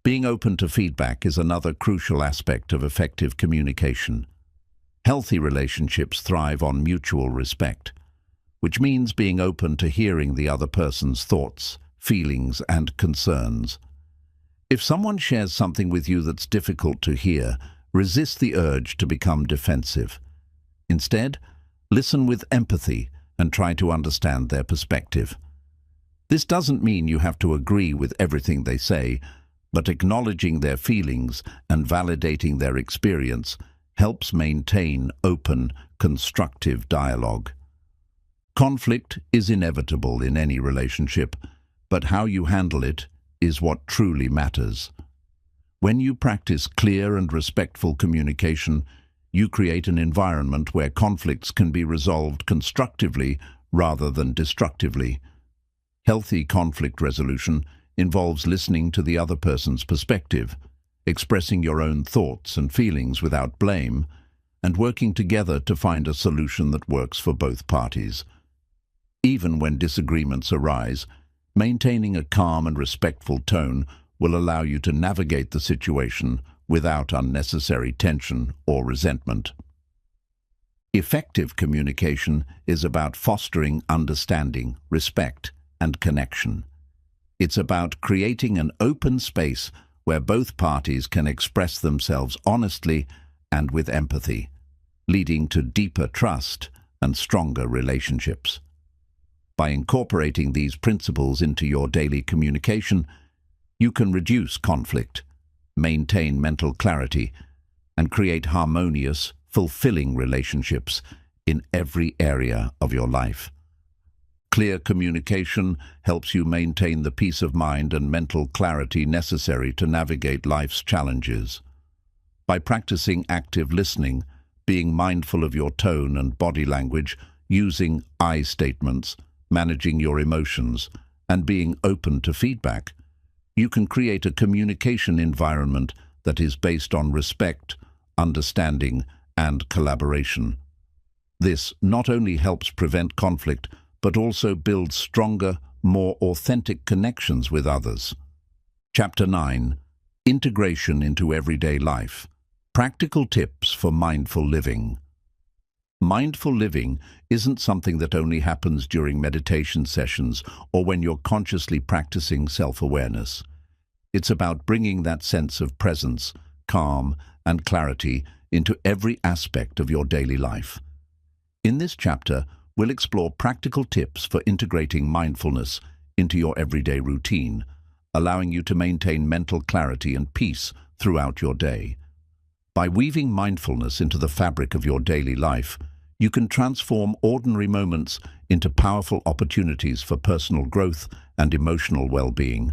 Being open to feedback is another crucial aspect of effective communication. Healthy relationships thrive on mutual respect, which means being open to hearing the other person's thoughts, feelings, and concerns. If someone shares something with you that's difficult to hear, resist the urge to become defensive. Instead, listen with empathy and try to understand their perspective. This doesn't mean you have to agree with everything they say, but acknowledging their feelings and validating their experience helps maintain open, constructive dialogue. Conflict is inevitable in any relationship, but how you handle it is what truly matters. When you practice clear and respectful communication, you create an environment where conflicts can be resolved constructively rather than destructively. Healthy conflict resolution involves listening to the other person's perspective, expressing your own thoughts and feelings without blame, and working together to find a solution that works for both parties. Even when disagreements arise, maintaining a calm and respectful tone will allow you to navigate the situation without unnecessary tension or resentment. Effective communication is about fostering understanding, respect, and connection. It's about creating an open space where both parties can express themselves honestly and with empathy, leading to deeper trust and stronger relationships. By incorporating these principles into your daily communication, you can reduce conflict, maintain mental clarity, and create harmonious, fulfilling relationships in every area of your life. Clear communication helps you maintain the peace of mind and mental clarity necessary to navigate life's challenges. By practicing active listening, being mindful of your tone and body language, using I statements, managing your emotions, and being open to feedback, you can create a communication environment that is based on respect, understanding, and collaboration. This not only helps prevent conflict, but also builds stronger, more authentic connections with others. Chapter 9. Integration into everyday life. Practical tips for mindful living. Mindful living isn't something that only happens during meditation sessions or when you're consciously practicing self-awareness. It's about bringing that sense of presence, calm, and clarity into every aspect of your daily life. In this chapter, we'll explore practical tips for integrating mindfulness into your everyday routine, allowing you to maintain mental clarity and peace throughout your day. By weaving mindfulness into the fabric of your daily life, you can transform ordinary moments into powerful opportunities for personal growth and emotional well-being.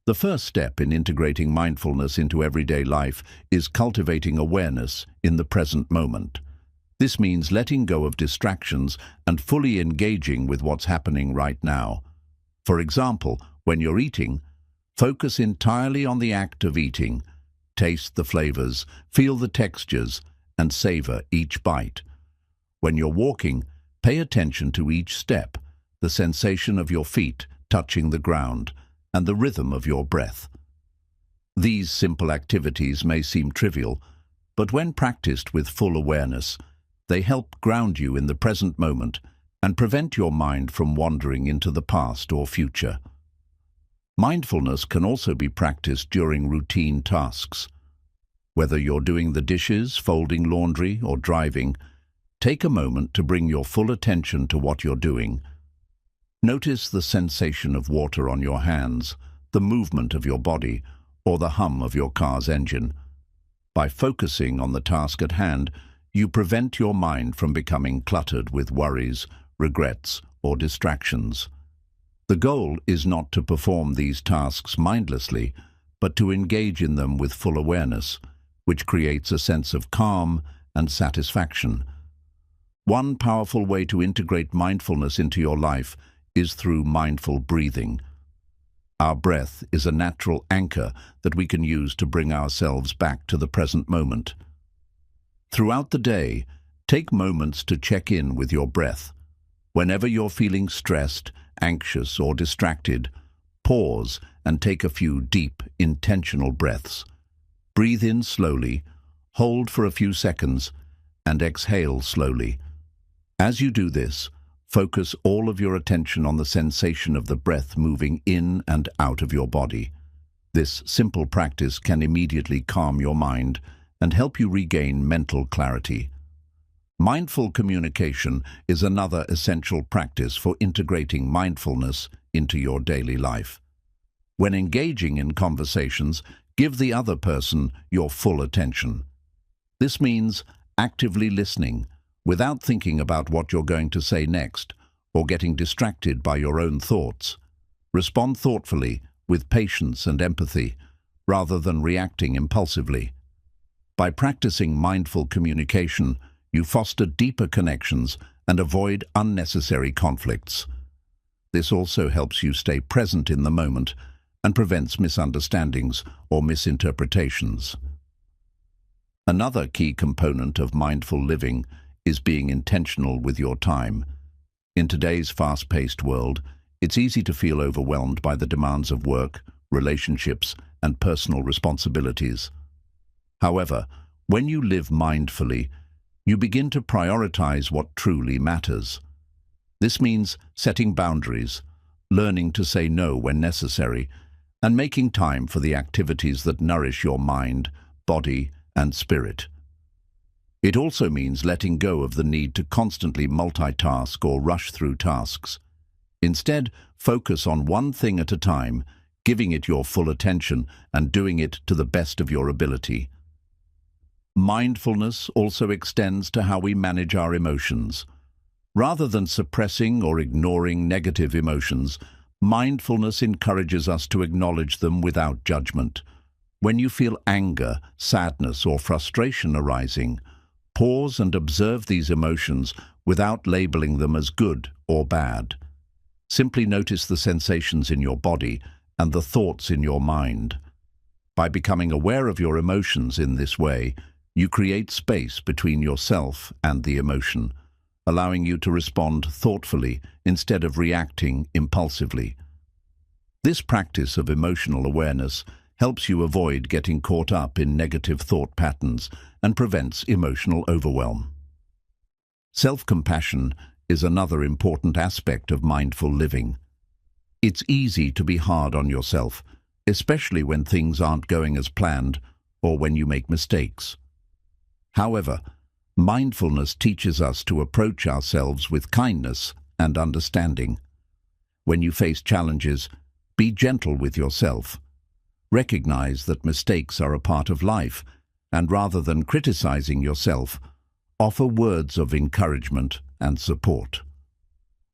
The first step in integrating mindfulness into everyday life is cultivating awareness in the present moment. This means letting go of distractions and fully engaging with what's happening right now. For example, when you're eating, focus entirely on the act of eating. Taste the flavors, feel the textures, and savor each bite. When you're walking, pay attention to each step, the sensation of your feet touching the ground, and the rhythm of your breath. These simple activities may seem trivial, but when practiced with full awareness, they help ground you in the present moment and prevent your mind from wandering into the past or future. Mindfulness can also be practiced during routine tasks. Whether you're doing the dishes, folding laundry, or driving, take a moment to bring your full attention to what you're doing. Notice the sensation of water on your hands, the movement of your body, or the hum of your car's engine. By focusing on the task at hand, you prevent your mind from becoming cluttered with worries, regrets, or distractions. The goal is not to perform these tasks mindlessly, but to engage in them with full awareness, which creates a sense of calm and satisfaction. One powerful way to integrate mindfulness into your life is through mindful breathing. Our breath is a natural anchor that we can use to bring ourselves back to the present moment. Throughout the day, take moments to check in with your breath. Whenever you're feeling stressed, anxious, or distracted, pause and take a few deep, intentional breaths. Breathe in slowly, hold for a few seconds, and exhale slowly. As you do this, focus all of your attention on the sensation of the breath moving in and out of your body. This simple practice can immediately calm your mind and help you regain mental clarity. Mindful communication is another essential practice for integrating mindfulness into your daily life. When engaging in conversations, give the other person your full attention. This means actively listening, without thinking about what you're going to say next or getting distracted by your own thoughts. Respond thoughtfully, with patience and empathy, rather than reacting impulsively. By practicing mindful communication, you foster deeper connections and avoid unnecessary conflicts. This also helps you stay present in the moment and prevents misunderstandings or misinterpretations. Another key component of mindful living is being intentional with your time. In today's fast-paced world, it's easy to feel overwhelmed by the demands of work, relationships, and personal responsibilities. However, when you live mindfully, you begin to prioritize what truly matters. This means setting boundaries, learning to say no when necessary, and making time for the activities that nourish your mind, body, and spirit. It also means letting go of the need to constantly multitask or rush through tasks. Instead, focus on one thing at a time, giving it your full attention and doing it to the best of your ability. Mindfulness also extends to how we manage our emotions. Rather than suppressing or ignoring negative emotions, mindfulness encourages us to acknowledge them without judgment. When you feel anger, sadness, or frustration arising, pause and observe these emotions without labeling them as good or bad. Simply notice the sensations in your body and the thoughts in your mind. By becoming aware of your emotions in this way, you create space between yourself and the emotion, allowing you to respond thoughtfully instead of reacting impulsively. This practice of emotional awareness helps you avoid getting caught up in negative thought patterns and prevents emotional overwhelm. Self-compassion is another important aspect of mindful living. It's easy to be hard on yourself, especially when things aren't going as planned or when you make mistakes. However, mindfulness teaches us to approach ourselves with kindness and understanding. When you face challenges, be gentle with yourself. Recognize that mistakes are a part of life, and rather than criticizing yourself, offer words of encouragement and support.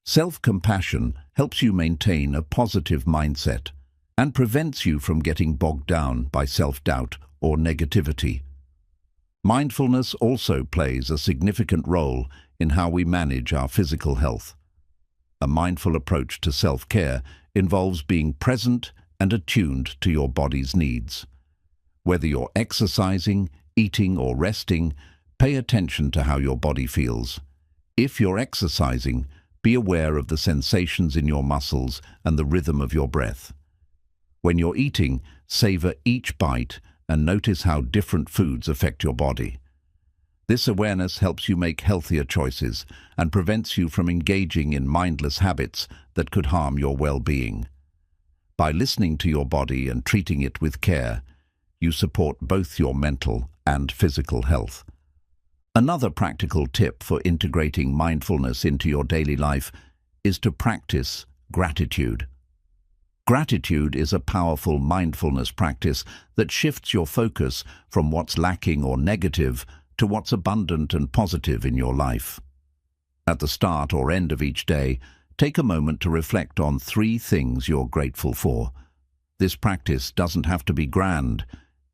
Self-compassion helps you maintain a positive mindset and prevents you from getting bogged down by self-doubt or negativity. Mindfulness also plays a significant role in how we manage our physical health. A mindful approach to self-care involves being present and attuned to your body's needs. Whether you're exercising, eating, or resting, pay attention to how your body feels. If you're exercising, be aware of the sensations in your muscles and the rhythm of your breath. When you're eating, savor each bite and notice how different foods affect your body. This awareness helps you make healthier choices and prevents you from engaging in mindless habits that could harm your well-being. By listening to your body and treating it with care, you support both your mental and physical health. Another practical tip for integrating mindfulness into your daily life is to practice gratitude. Gratitude is a powerful mindfulness practice that shifts your focus from what's lacking or negative to what's abundant and positive in your life. At the start or end of each day, take a moment to reflect on 3 things you're grateful for. This practice doesn't have to be grand.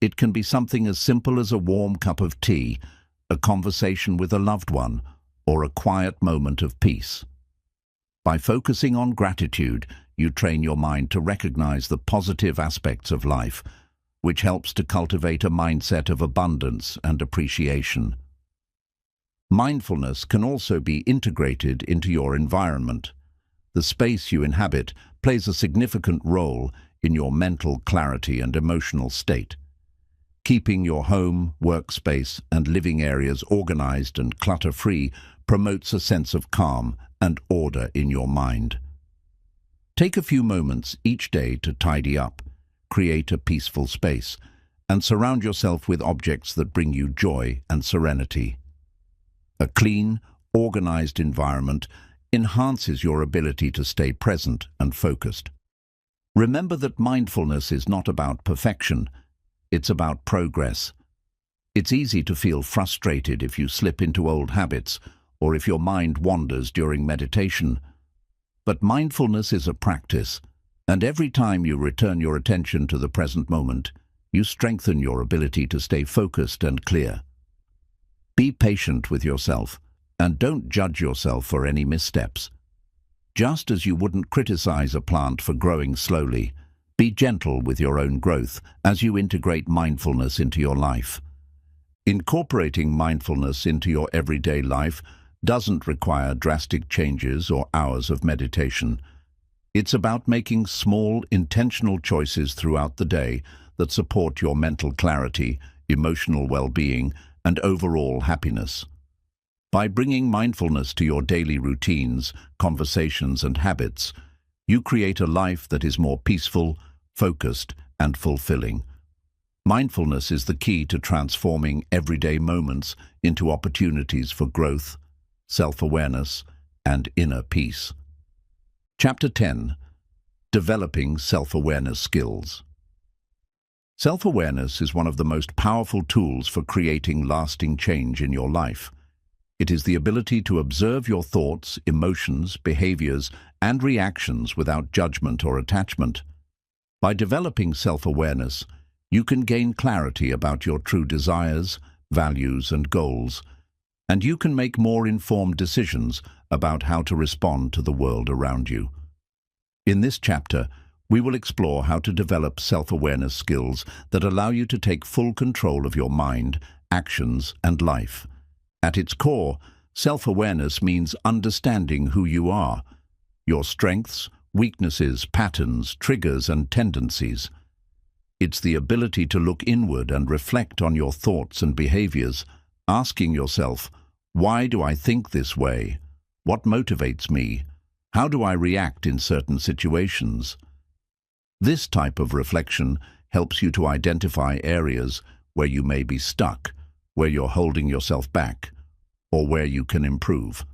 It can be something as simple as a warm cup of tea, a conversation with a loved one, or a quiet moment of peace. By focusing on gratitude, you train your mind to recognize the positive aspects of life, which helps to cultivate a mindset of abundance and appreciation. Mindfulness can also be integrated into your environment. The space you inhabit plays a significant role in your mental clarity and emotional state. Keeping your home, workspace, and living areas organized and clutter-free promotes a sense of calm and order in your mind. Take a few moments each day to tidy up, create a peaceful space, and surround yourself with objects that bring you joy and serenity. A clean, organized environment enhances your ability to stay present and focused. Remember that mindfulness is not about perfection, it's about progress. It's easy to feel frustrated if you slip into old habits or if your mind wanders during meditation. But mindfulness is a practice, and every time you return your attention to the present moment, you strengthen your ability to stay focused and clear. Be patient with yourself, and don't judge yourself for any missteps. Just as you wouldn't criticize a plant for growing slowly, be gentle with your own growth as you integrate mindfulness into your life. Incorporating mindfulness into your everyday life doesn't require drastic changes or hours of meditation. It's about making small, intentional choices throughout the day that support your mental clarity, emotional well-being, and overall happiness. By bringing mindfulness to your daily routines, conversations, and habits, you create a life that is more peaceful, focused, and fulfilling. Mindfulness is the key to transforming everyday moments into opportunities for growth, self-awareness, and inner peace. Chapter 10. Developing Self-Awareness Skills. Self-awareness is one of the most powerful tools for creating lasting change in your life. It is the ability to observe your thoughts, emotions, behaviors, and reactions without judgment or attachment. By developing self-awareness, you can gain clarity about your true desires, values, and goals, and you can make more informed decisions about how to respond to the world around you. In this chapter, we will explore how to develop self-awareness skills that allow you to take full control of your mind, actions, and life. At its core, self-awareness means understanding who you are, your strengths, weaknesses, patterns, triggers, and tendencies. It's the ability to look inward and reflect on your thoughts and behaviors, asking yourself, why do I think this way? What motivates me? How do I react in certain situations? This type of reflection helps you to identify areas where you may be stuck, where you're holding yourself back, or where you can improve.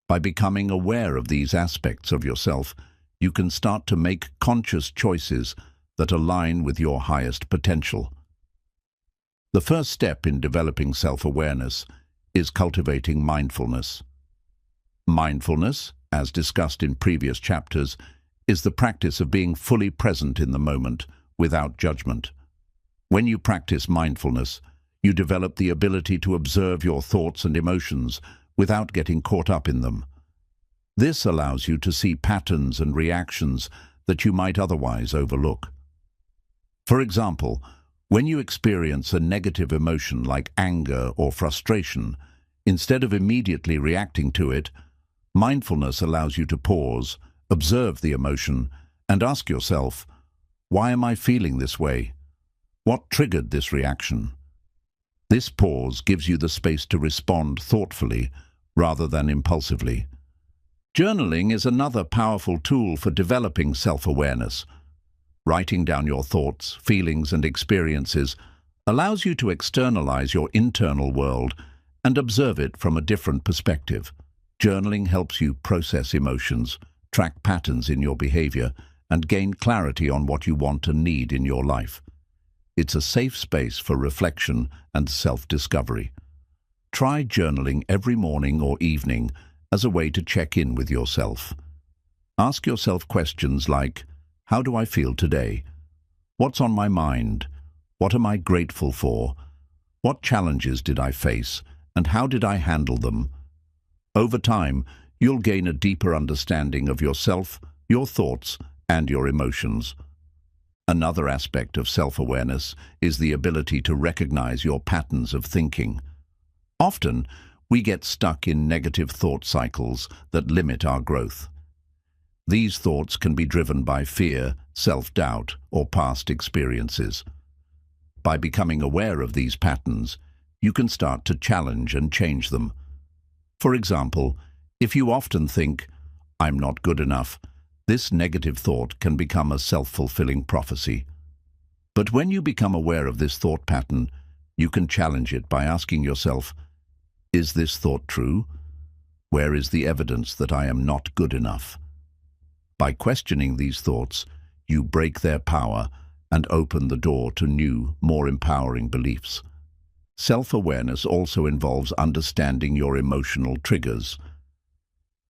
By becoming aware of these aspects of yourself, you can start to make conscious choices that align with your highest potential. The first step in developing self-awareness is cultivating mindfulness. Mindfulness, as discussed in previous chapters, is the practice of being fully present in the moment without judgment. When you practice mindfulness, you develop the ability to observe your thoughts and emotions without getting caught up in them. This allows you to see patterns and reactions that you might otherwise overlook. For example, when you experience a negative emotion like anger or frustration, instead of immediately reacting to it, mindfulness allows you to pause, observe the emotion, and ask yourself, why am I feeling this way? What triggered this reaction? This pause gives you the space to respond thoughtfully rather than impulsively. Journaling is another powerful tool for developing self-awareness. Writing down your thoughts, feelings, and experiences allows you to externalize your internal world and observe it from a different perspective. Journaling helps you process emotions, track patterns in your behavior, and gain clarity on what you want and need in your life. It's a safe space for reflection and self-discovery. Try journaling every morning or evening as a way to check in with yourself. Ask yourself questions like, how do I feel today? What's on my mind? What am I grateful for? What challenges did I face? and how did I handle them? Over time, you'll gain a deeper understanding of yourself, your thoughts, and your emotions. Another aspect of self-awareness is the ability to recognize your patterns of thinking. Often, we get stuck in negative thought cycles that limit our growth. These thoughts can be driven by fear, self-doubt, or past experiences. By becoming aware of these patterns, you can start to challenge and change them. For example, if you often think, "I'm not good enough," this negative thought can become a self-fulfilling prophecy. But when you become aware of this thought pattern, you can challenge it by asking yourself, "Is this thought true? Where is the evidence that I am not good enough?" By questioning these thoughts, you break their power and open the door to new, more empowering beliefs. Self-awareness also involves understanding your emotional triggers.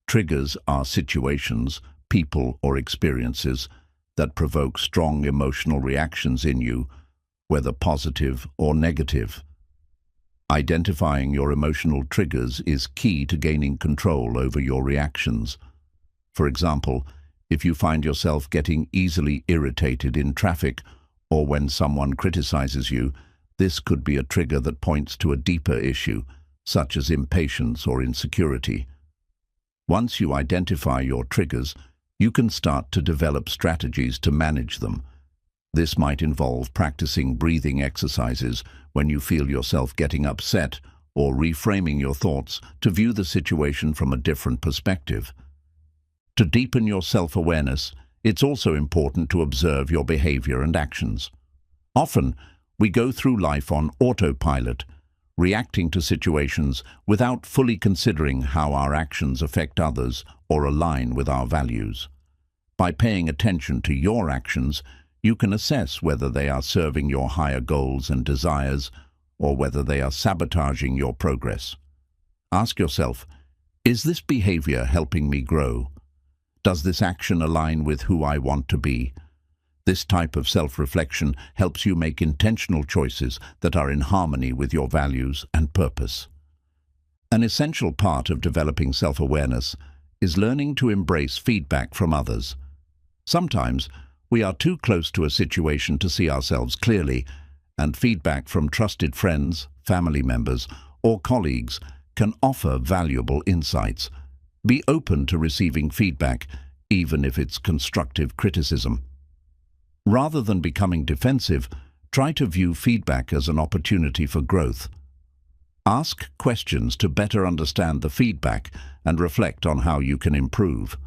Triggers are situations, people, or experiences that provoke strong emotional reactions in you, whether positive or negative. Identifying your emotional triggers is key to gaining control over your reactions. For example, if you find yourself getting easily irritated in traffic or when someone criticizes you, this could be a trigger that points to a deeper issue, such as impatience or insecurity. Once you identify your triggers, you can start to develop strategies to manage them. This might involve practicing breathing exercises when you feel yourself getting upset, or reframing your thoughts to view the situation from a different perspective. To deepen your self-awareness, it's also important to observe your behavior and actions. Often, we go through life on autopilot, reacting to situations without fully considering how our actions affect others or align with our values. By paying attention to your actions, you can assess whether they are serving your higher goals and desires or whether they are sabotaging your progress. Ask yourself, is this behavior helping me grow? Does this action align with who I want to be? This type of self-reflection helps you make intentional choices that are in harmony with your values and purpose. An essential part of developing self-awareness is learning to embrace feedback from others. Sometimes, we are too close to a situation to see ourselves clearly, and feedback from trusted friends, family members, or colleagues can offer valuable insights. Be open to receiving feedback, even if it's constructive criticism. Rather than becoming defensive, try to view feedback as an opportunity for growth. Ask questions to better understand the feedback and reflect on how you can improve.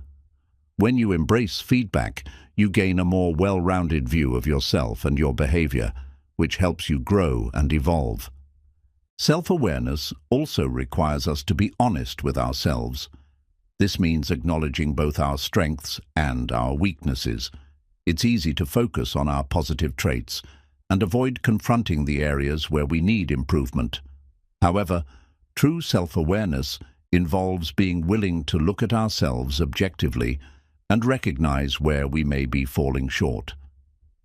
When you embrace feedback, you gain a more well-rounded view of yourself and your behavior, which helps you grow and evolve. Self-awareness also requires us to be honest with ourselves. This means acknowledging both our strengths and our weaknesses. It's easy to focus on our positive traits and avoid confronting the areas where we need improvement. However, true self-awareness involves being willing to look at ourselves objectively and recognize where we may be falling short.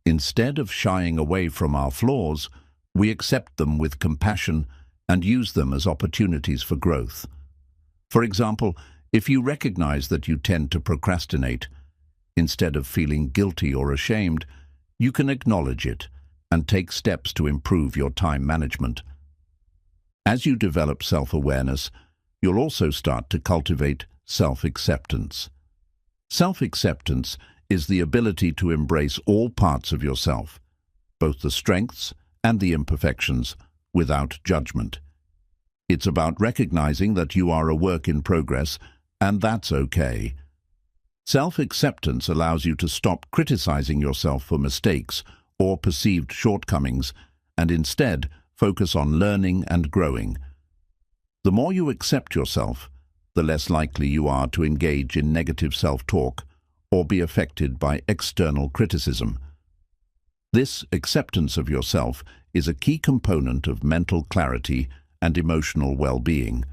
Instead of shying away from our flaws, we accept them with compassion and use them as opportunities for growth. For example, if you recognize that you tend to procrastinate, instead of feeling guilty or ashamed, you can acknowledge it and take steps to improve your time management. As you develop self-awareness, you'll also start to cultivate self-acceptance. Self-acceptance is the ability to embrace all parts of yourself, both the strengths and the imperfections, without judgment. It's about recognizing that you are a work in progress, and that's okay. Self-acceptance allows you to stop criticizing yourself for mistakes or perceived shortcomings, and instead focus on learning and growing. The more you accept yourself, the less likely you are to engage in negative self-talk or be affected by external criticism. This acceptance of yourself is a key component of mental clarity and emotional well-being.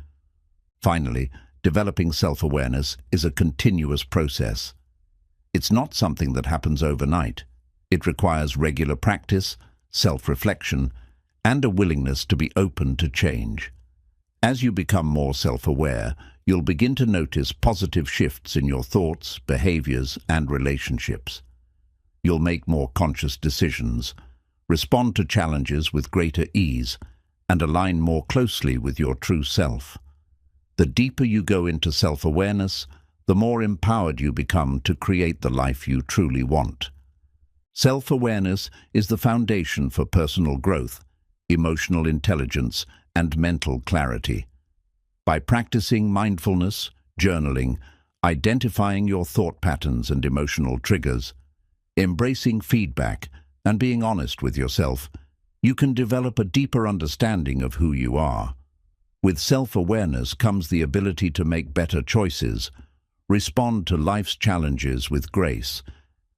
Finally, developing self-awareness is a continuous process. It's not something that happens overnight. It requires regular practice, self-reflection, and a willingness to be open to change. As you become more self-aware, you'll begin to notice positive shifts in your thoughts, behaviors, and relationships. You'll make more conscious decisions, respond to challenges with greater ease, and align more closely with your true self. The deeper you go into self-awareness, the more empowered you become to create the life you truly want. Self-awareness is the foundation for personal growth, emotional intelligence, and mental clarity. By practicing mindfulness, journaling, identifying your thought patterns and emotional triggers, embracing feedback, and being honest with yourself, you can develop a deeper understanding of who you are. With self-awareness comes the ability to make better choices, respond to life's challenges with grace,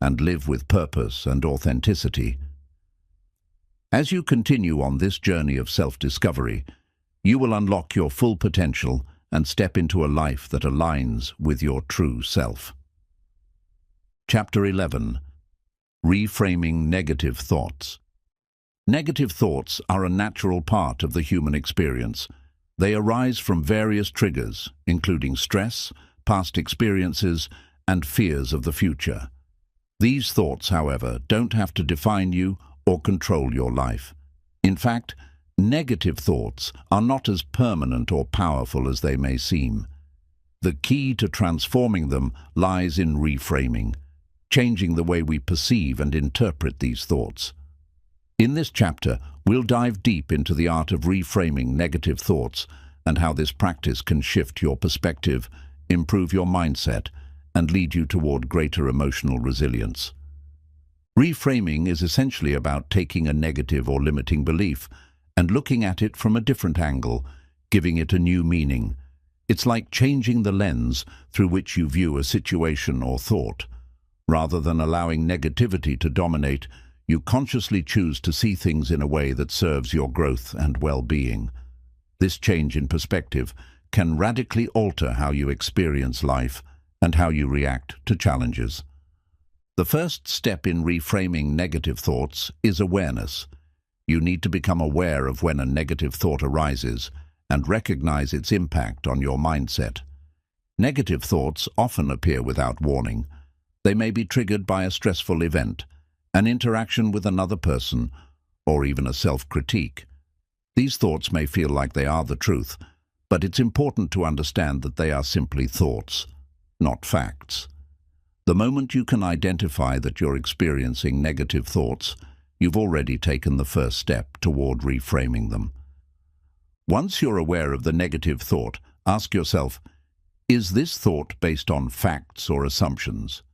and live with purpose and authenticity. As you continue on this journey of self-discovery, you will unlock your full potential and step into a life that aligns with your true self. Chapter 11. Reframing Negative Thoughts. Negative thoughts are a natural part of the human experience. They arise from various triggers, including stress, past experiences, and fears of the future. These thoughts, however, don't have to define you or control your life. In fact, negative thoughts are not as permanent or powerful as they may seem. The key to transforming them lies in reframing, changing the way we perceive and interpret these thoughts. In this chapter, we'll dive deep into the art of reframing negative thoughts and how this practice can shift your perspective, improve your mindset, and lead you toward greater emotional resilience. Reframing is essentially about taking a negative or limiting belief and looking at it from a different angle, giving it a new meaning. It's like changing the lens through which you view a situation or thought. Rather than allowing negativity to dominate, you consciously choose to see things in a way that serves your growth and well-being. This change in perspective can radically alter how you experience life and how you react to challenges. The first step in reframing negative thoughts is awareness. You need to become aware of when a negative thought arises and recognize its impact on your mindset. Negative thoughts often appear without warning. They may be triggered by a stressful event, an interaction with another person, or even a self-critique. These thoughts may feel like they are the truth, but it's important to understand that they are simply thoughts, not facts. The moment you can identify that you're experiencing negative thoughts, you've already taken the first step toward reframing them. Once you're aware of the negative thought, ask yourself, is this thought based on facts or assumptions?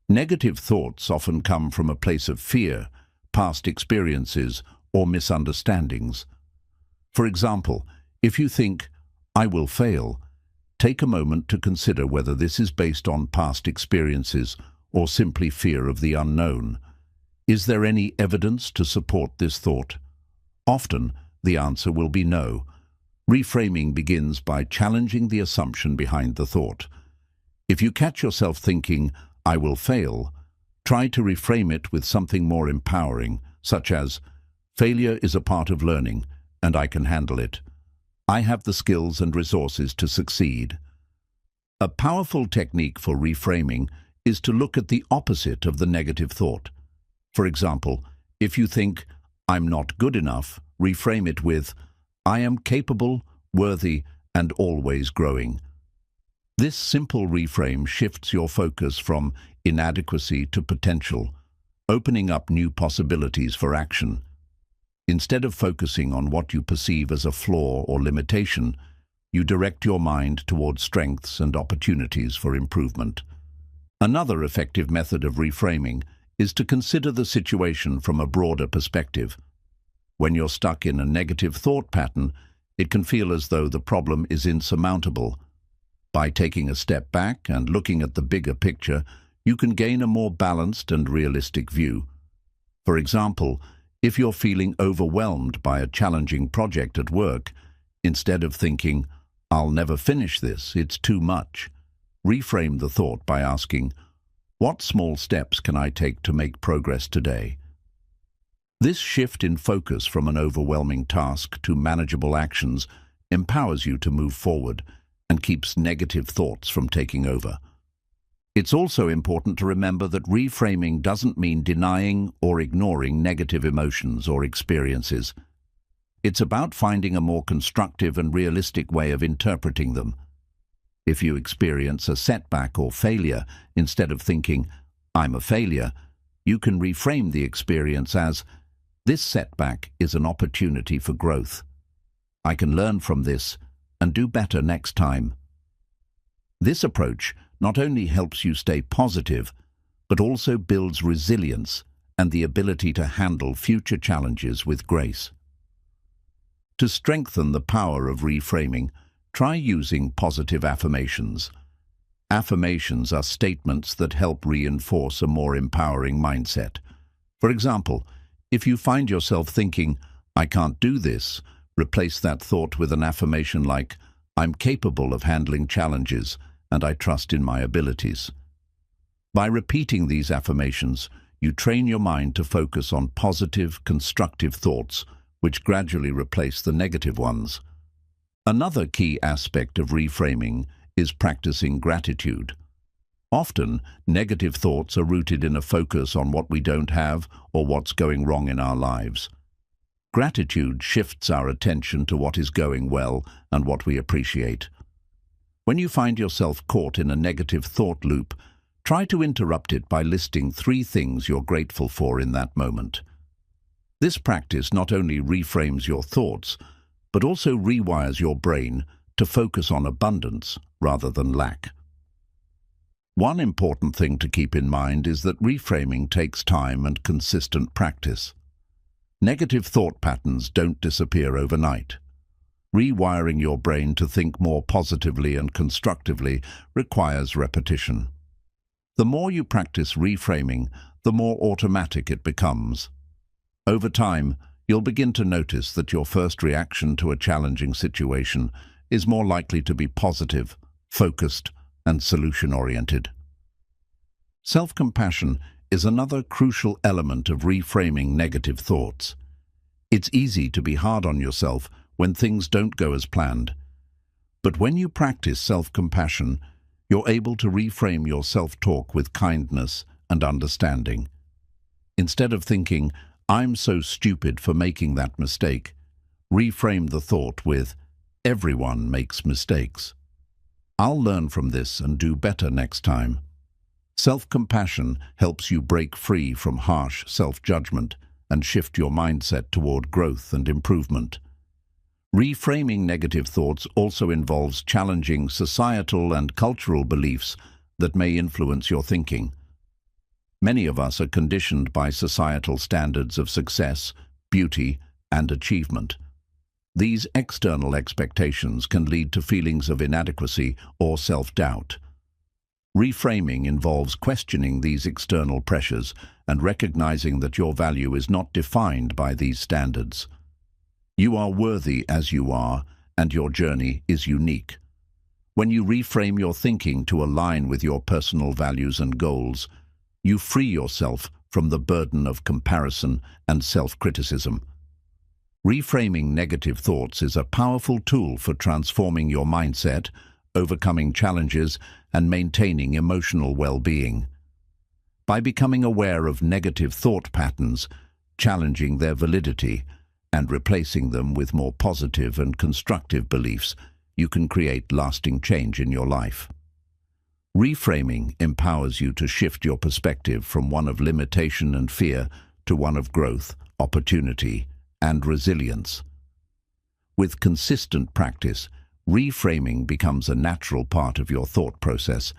Negative thoughts often come from a place of fear, past experiences, or misunderstandings. For example, if you think, "I will fail," take a moment to consider whether this is based on past experiences or simply fear of the unknown. Is there any evidence to support this thought? Often, the answer will be no. Reframing begins by challenging the assumption behind the thought. If you catch yourself thinking, "I will fail," try to reframe it with something more empowering, such as, "Failure is a part of learning, and I can handle it. I have the skills and resources to succeed." A powerful technique for reframing is to look at the opposite of the negative thought. For example, if you think, "I'm not good enough," reframe it with, "I am capable, worthy, and always growing." This simple reframe shifts your focus from inadequacy to potential, opening up new possibilities for action. Instead of focusing on what you perceive as a flaw or limitation, you direct your mind towards strengths and opportunities for improvement. Another effective method of reframing is to consider the situation from a broader perspective. When you're stuck in a negative thought pattern, it can feel as though the problem is insurmountable. By taking a step back and looking at the bigger picture, you can gain a more balanced and realistic view. For example, if you're feeling overwhelmed by a challenging project at work, instead of thinking, "I'll never finish this, it's too much," reframe the thought by asking, "What small steps can I take to make progress today?" This shift in focus from an overwhelming task to manageable actions empowers you to move forward and keeps negative thoughts from taking over. It's also important to remember that reframing doesn't mean denying or ignoring negative emotions or experiences. It's about finding a more constructive and realistic way of interpreting them. If you experience a setback or failure, instead of thinking, "I'm a failure," you can reframe the experience as, "This setback is an opportunity for growth. I can learn from this and do better next time." This approach not only helps you stay positive, but also builds resilience and the ability to handle future challenges with grace. To strengthen the power of reframing, try using positive affirmations. Affirmations are statements that help reinforce a more empowering mindset. For example, if you find yourself thinking, "I can't do this," replace that thought with an affirmation like, "I'm capable of handling challenges, and I trust in my abilities." By repeating these affirmations, you train your mind to focus on positive, constructive thoughts, which gradually replace the negative ones. Another key aspect of reframing is practicing gratitude. Often, negative thoughts are rooted in a focus on what we don't have or what's going wrong in our lives. Gratitude shifts our attention to what is going well and what we appreciate. When you find yourself caught in a negative thought loop, try to interrupt it by listing 3 things you're grateful for in that moment. This practice not only reframes your thoughts, but also rewires your brain to focus on abundance rather than lack. One important thing to keep in mind is that reframing takes time and consistent practice. Negative thought patterns don't disappear overnight. Rewiring your brain to think more positively and constructively requires repetition. The more you practice reframing, the more automatic it becomes. Over time, you'll begin to notice that your first reaction to a challenging situation is more likely to be positive, focused, and solution-oriented. Self-compassion is another crucial element of reframing negative thoughts. It's easy to be hard on yourself when things don't go as planned. But when you practice self-compassion, you're able to reframe your self-talk with kindness and understanding. Instead of thinking, "I'm so stupid for making that mistake," reframe the thought with, "Everyone makes mistakes. I'll learn from this and do better next time." Self-compassion helps you break free from harsh self-judgment and shift your mindset toward growth and improvement. Reframing negative thoughts also involves challenging societal and cultural beliefs that may influence your thinking. Many of us are conditioned by societal standards of success, beauty, and achievement. These external expectations can lead to feelings of inadequacy or self-doubt. Reframing involves questioning these external pressures and recognizing that your value is not defined by these standards. You are worthy as you are, and your journey is unique. When you reframe your thinking to align with your personal values and goals, you free yourself from the burden of comparison and self-criticism. Reframing negative thoughts is a powerful tool for transforming your mindset, overcoming challenges, and maintaining emotional well-being. By becoming aware of negative thought patterns, challenging their validity, and replacing them with more positive and constructive beliefs, you can create lasting change in your life. Reframing empowers you to shift your perspective from one of limitation and fear to one of growth, opportunity, and resilience. With consistent practice, reframing becomes a natural part of your thought process,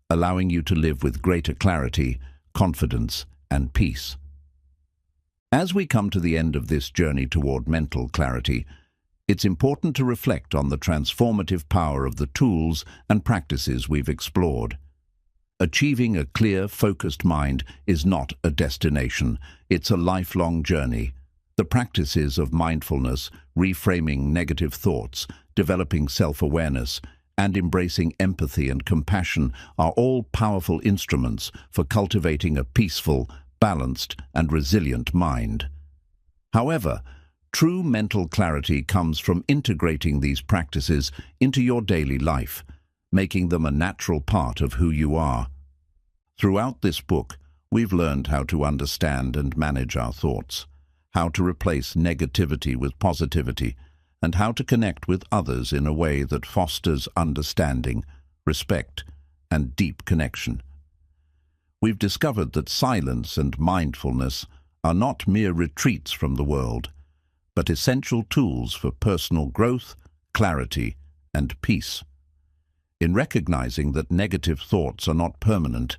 allowing you to live with greater clarity, confidence, and peace. As we come to the end of this journey toward mental clarity, it's important to reflect on the transformative power of the tools and practices we've explored. Achieving a clear, focused mind is not a destination, it's a lifelong journey. The practices of mindfulness, reframing negative thoughts, developing self-awareness, and embracing empathy and compassion are all powerful instruments for cultivating a peaceful, balanced, and resilient mind. However, True mental clarity comes from integrating these practices into your daily life, making them a natural part of who you are. Throughout this book, we've learned how to understand and manage our thoughts, how to replace negativity with positivity, and how to connect with others in a way that fosters understanding, respect, and deep connection. We've discovered that silence and mindfulness are not mere retreats from the world, but essential tools for personal growth, clarity, and peace. In recognizing that negative thoughts are not permanent,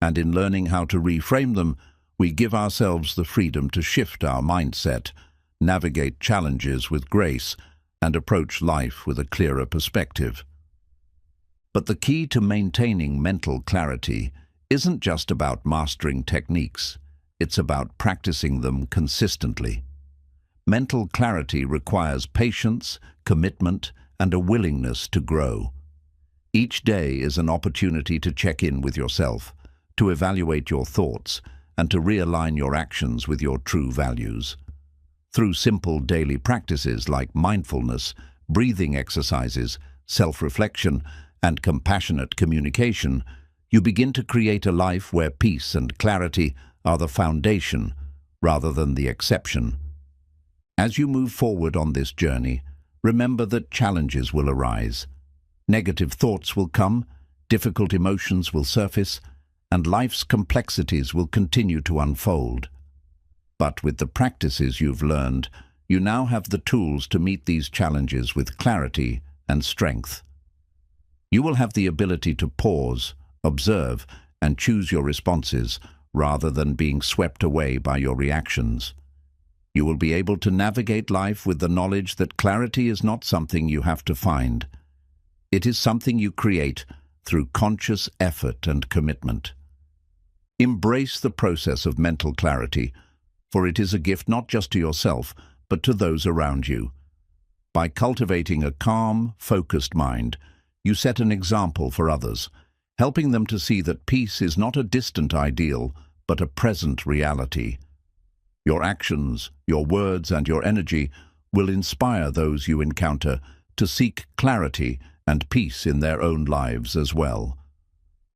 and in learning how to reframe them, we give ourselves the freedom to shift our mindset, navigate challenges with grace, and approach life with a clearer perspective. But the key to maintaining mental clarity isn't just about mastering techniques, it's about practicing them consistently. Mental clarity requires patience, commitment, and a willingness to grow. Each day is an opportunity to check in with yourself, to evaluate your thoughts, and to realign your actions with your true values. Through simple daily practices like mindfulness, breathing exercises, self-reflection, and compassionate communication, you begin to create a life where peace and clarity are the foundation rather than the exception. As you move forward on this journey, remember that challenges will arise. Negative thoughts will come, difficult emotions will surface, and life's complexities will continue to unfold. But with the practices you've learned, you now have the tools to meet these challenges with clarity and strength. You will have the ability to pause, observe, and choose your responses rather than being swept away by your reactions. You will be able to navigate life with the knowledge that clarity is not something you have to find. It is something you create through conscious effort and commitment. Embrace the process of mental clarity, for it is a gift not just to yourself, but to those around you. By cultivating a calm, focused mind, you set an example for others, helping them to see that peace is not a distant ideal, but a present reality. Your actions, your words, and your energy will inspire those you encounter to seek clarity and peace in their own lives as well.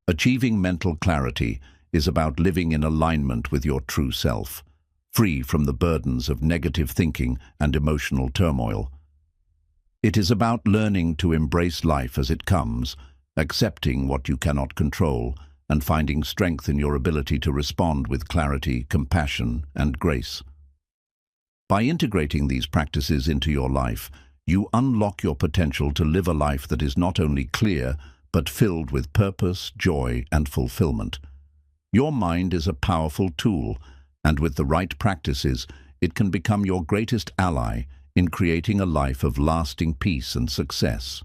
Achieving mental clarity is about living in alignment with your true self, free from the burdens of negative thinking and emotional turmoil. It is about learning to embrace life as it comes, accepting what you cannot control, and finding strength in your ability to respond with clarity, compassion, and grace. By integrating these practices into your life, you unlock your potential to live a life that is not only clear, but filled with purpose, joy, and fulfillment. Your mind is a powerful tool, and with the right practices, it can become your greatest ally in creating a life of lasting peace and success.